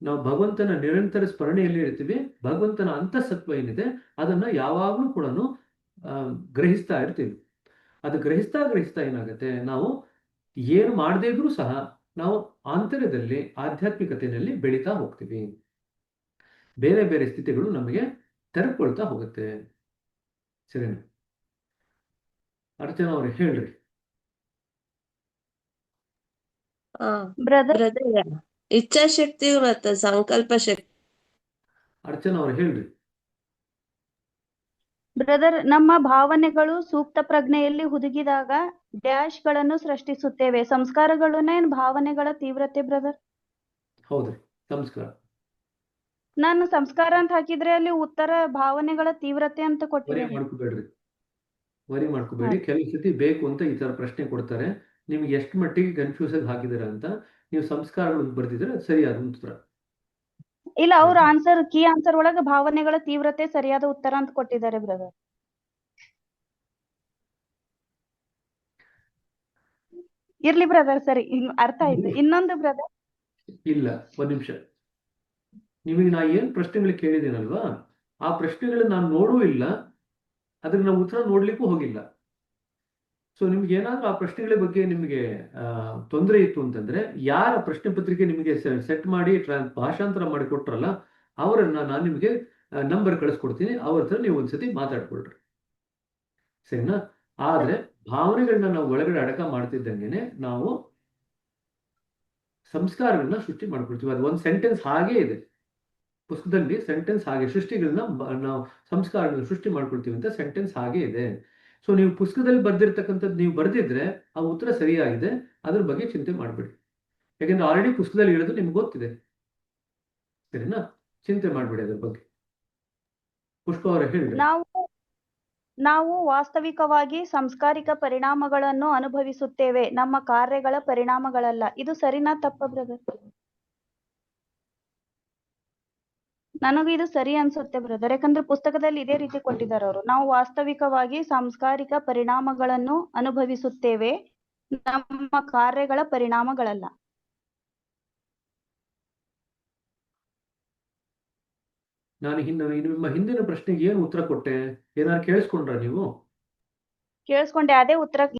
ನಾವು ಭಗವಂತನ ನಿರಂತರ ಸ್ಮರಣೆಯಲ್ಲಿ ಇರ್ತೀವಿ. ಭಗವಂತನ ಅಂತಃಸತ್ವ ಏನಿದೆ ಅದನ್ನ ಯಾವಾಗಲೂ ಕೂಡ ಗ್ರಹಿಸ್ತಾ ಇರ್ತೀವಿ. ಅದು ಗ್ರಹಿಸ್ತಾ ಏನಾಗುತ್ತೆ, ನಾವು ಏನು ಮಾಡದೇ ಇದ್ರೂ ಸಹ ನಾವು ಆಂತರ್ಯದಲ್ಲಿ ಆಧ್ಯಾತ್ಮಿಕತೆಯಲ್ಲಿ ಬೆಳೀತಾ ಹೋಗ್ತೀವಿ. ಬೇರೆ ಬೇರೆ ಸ್ಥಿತಿಗಳು ನಮಗೆ ತೆರೆದುಕೊಳ್ತಾ ಹೋಗುತ್ತೆ. ಸರಿನಾ? ಅರ್ಚನಾ ಅವ್ರೆ ಹೇಳ್ರಿ. ಬ್ರದರ್ ಬ್ರದರ್, ಇಚ್ಛಾಶಕ್ತಿ ಮತ್ತು ಸಂಕಲ್ಪ ಶಕ್ತಿ. ಅರ್ಚನಾ ಅವ್ರೆ ಹೇಳ್ರಿ. ಬ್ರದರ್, ನಮ್ಮ ಭಾವನೆಗಳು ಸೂಕ್ತ ಪ್ರಜ್ಞೆಯಲ್ಲಿ ಹುದುಗಿದಾಗ ಡ್ಯಾಶ್ ಗಳನ್ನು ಸೃಷ್ಟಿಸುತ್ತೇವೆ. ಸಂಸ್ಕಾರಗಳನ್ನೇ ಭಾವನೆಗಳ ತೀವ್ರತೆ ಬ್ರದರ್. ಹೌದ್ರಿ, ನಮಸ್ಕಾರ. ನಾನು ಸಂಸ್ಕಾರ ಅಂತ ಹಾಕಿದ್ರೆ ಅಲ್ಲಿ ಉತ್ತರ ಭಾವನೆಗಳ ತೀವ್ರತೆ ಅಂತ ವರಿ ಕೊಟ್ಟಿದ್ದೇನೆ. ಮಾಡ್ಕೋಬೇಡ್ರಿ, ವರಿ ಮಾಡ್ಕೋಬೇಡಿ. ಕೆಲವು ಸತಿ ಬೇಕು ಅಂತ ಈ ತರ ಪ್ರಶ್ನೆ ಕೊಡ್ತಾರೆ. ನಿಮ್ಗೆ ಎಷ್ಟು ಮಟ್ಟಿಗೆ ಕನ್ಫ್ಯೂಸ್ ಆಗಿ ಹಾಕಿದಾರೆ ಅಂತ. ನೀವು ಸಂಸ್ಕಾರಗಳು ಬರ್ದಿದ್ರೆ ಅದು ಸರಿಯಾದ ಉತ್ತರ. ಇಲ್ಲ, ಅವ್ರ ಆನ್ಸರ್ ಕೀ ಆನ್ಸರ್ ಒಳಗೆ ಭಾವನೆಗಳ ತೀವ್ರತೆ ಸರಿಯಾದ ಉತ್ತರ ಅಂತ ಕೊಟ್ಟಿದ್ದಾರೆ ಬ್ರದರ್. ಇರ್ಲಿ ಬ್ರದರ್, ಸರಿ, ಅರ್ಥ ಆಯ್ತು. ಇನ್ನೊಂದು ಬ್ರದರ್, ಇಲ್ಲ, ಒಂದ್ ನಿಮಿಷ. ನಿಮಗೆ ನಾ ಏನ್ ಪ್ರಶ್ನೆಗಳು ಕೇಳಿದ್ದೀನಲ್ವಾ, ಆ ಪ್ರಶ್ನೆಗಳನ್ನ ನಾನು ನೋಡೂ ಇಲ್ಲ, ಅದಕ್ಕೆ ನಾವು ಉತ್ತರ ನೋಡ್ಲಿಕ್ಕೂ ಹೋಗಿಲ್ಲ. ಸೊ ನಿಮ್ಗೆ ಏನಾದ್ರೂ ಆ ಪ್ರಶ್ನೆಗಳ ಬಗ್ಗೆ ನಿಮಗೆ ತೊಂದರೆ ಇತ್ತು ಅಂತಂದ್ರೆ, ಯಾರ ಪ್ರಶ್ನೆ ಪತ್ರಿಕೆ ನಿಮಗೆ ಸೆಟ್ ಮಾಡಿ ಭಾಷಾಂತರ ಮಾಡಿ ಕೊಟ್ರಲ್ಲ, ಅವರನ್ನ ನಾನು ನಿಮಗೆ ನಂಬರ್ ಕಳಿಸ್ಕೊಡ್ತೀನಿ. ಅವ್ರ ಹತ್ರ ನೀವು ಒಂದ್ಸತಿ ಮಾತಾಡ್ಕೊಳ್ರಿ, ಸರಿನಾ? ಆದ್ರೆ ಭಾವನೆಗಳನ್ನ ನಾವು ಒಳಗಡೆ ಅಡಕ ಮಾಡ್ತಿದ್ದಂಗೆನೆ ನಾವು ಸಂಸ್ಕಾರಗಳನ್ನ ಸೃಷ್ಟಿ ಮಾಡ್ಕೊಳ್ತೀವಿ. ಅದು ಒಂದು ಸೆಂಟೆನ್ಸ್ ಹಾಗೇ ಇದೆ ಪುಸ್ತಕದಲ್ಲಿ. ಸೆಂಟೆನ್ಸ್ ಹಾಗೆ ಸೃಷ್ಟಿಗಳನ್ನ ನಾವು ಸಂಸ್ಕಾರಗಳನ್ನ ಸೃಷ್ಟಿ ಮಾಡ್ಕೊಳ್ತೀವಿ ಅಂತ ಸೆಂಟೆನ್ಸ್ ಹಾಗೆ ಇದೆ. ಸೊ ನೀವು ಪುಸ್ತಕದಲ್ಲಿ ಬರ್ದಿರ್ತಕ್ಕಂಥದ್ದು ನೀವು ಬರ್ದಿದ್ರೆ ಆ ಉತ್ತರ ಸರಿಯಾಗಿದೆ, ಅದ್ರ ಬಗ್ಗೆ ಚಿಂತೆ ಮಾಡಬೇಡಿ. ಯಾಕೆಂದ್ರೆ ಆಲ್ರೆಡಿ ಪುಸ್ತಕದಲ್ಲಿ ಇರೋದು ನಿಮ್ಗೆ ಗೊತ್ತಿದೆ, ಸರಿನಾ? ಚಿಂತೆ ಮಾಡಬೇಡಿ ಅದ್ರ ಬಗ್ಗೆ. ಪುಷ್ಪ ಅವರೇ ಹೇಳ್ರಿ. ನಾವು ವಾಸ್ತವಿಕವಾಗಿ ಸಂಸ್ಕಾರಿಕ ಪರಿಣಾಮಗಳನ್ನು ಅನುಭವಿಸುತ್ತೇವೆ, ನಮ್ಮ ಕಾರ್ಯಗಳ ಪರಿಣಾಮಗಳಲ್ಲ. ಇದು ಸರಿನಾ ತಪ್ಪ ಬ್ರದರ್? ನನಗೂ ಇದು ಸರಿ ಅನ್ಸುತ್ತೆ ಬ್ರದರ್. ಯಾಕಂದ್ರೆ ಪುಸ್ತಕದಲ್ಲಿ ಇದೇ ರೀತಿ ಕೊಟ್ಟಿದ್ದಾರೆ ಅವರು. ನಾವು ವಾಸ್ತವಿಕವಾಗಿ ಸಾಂಸ್ಕಾರಿಕ ಪರಿಣಾಮಗಳನ್ನು ಅನುಭವಿಸುತ್ತೇವೆ, ನಮ್ಮ ಕಾರ್ಯಗಳ ಪರಿಣಾಮಗಳಲ್ಲ. ನಾನು ನಿಮ್ಮ ಹಿಂದಿನ ಪ್ರಶ್ನೆಗೆ ಏನು ಉತ್ತರ ಕೊಟ್ಟೆ? ಏನಾದ್ರು ಕೇಳಿಸ್ಕೊಂಡ್ರ ನೀವು? ಕೇಳಿಸ್ಕೊಂಡೆ, ಅದೇ ಉತ್ತರ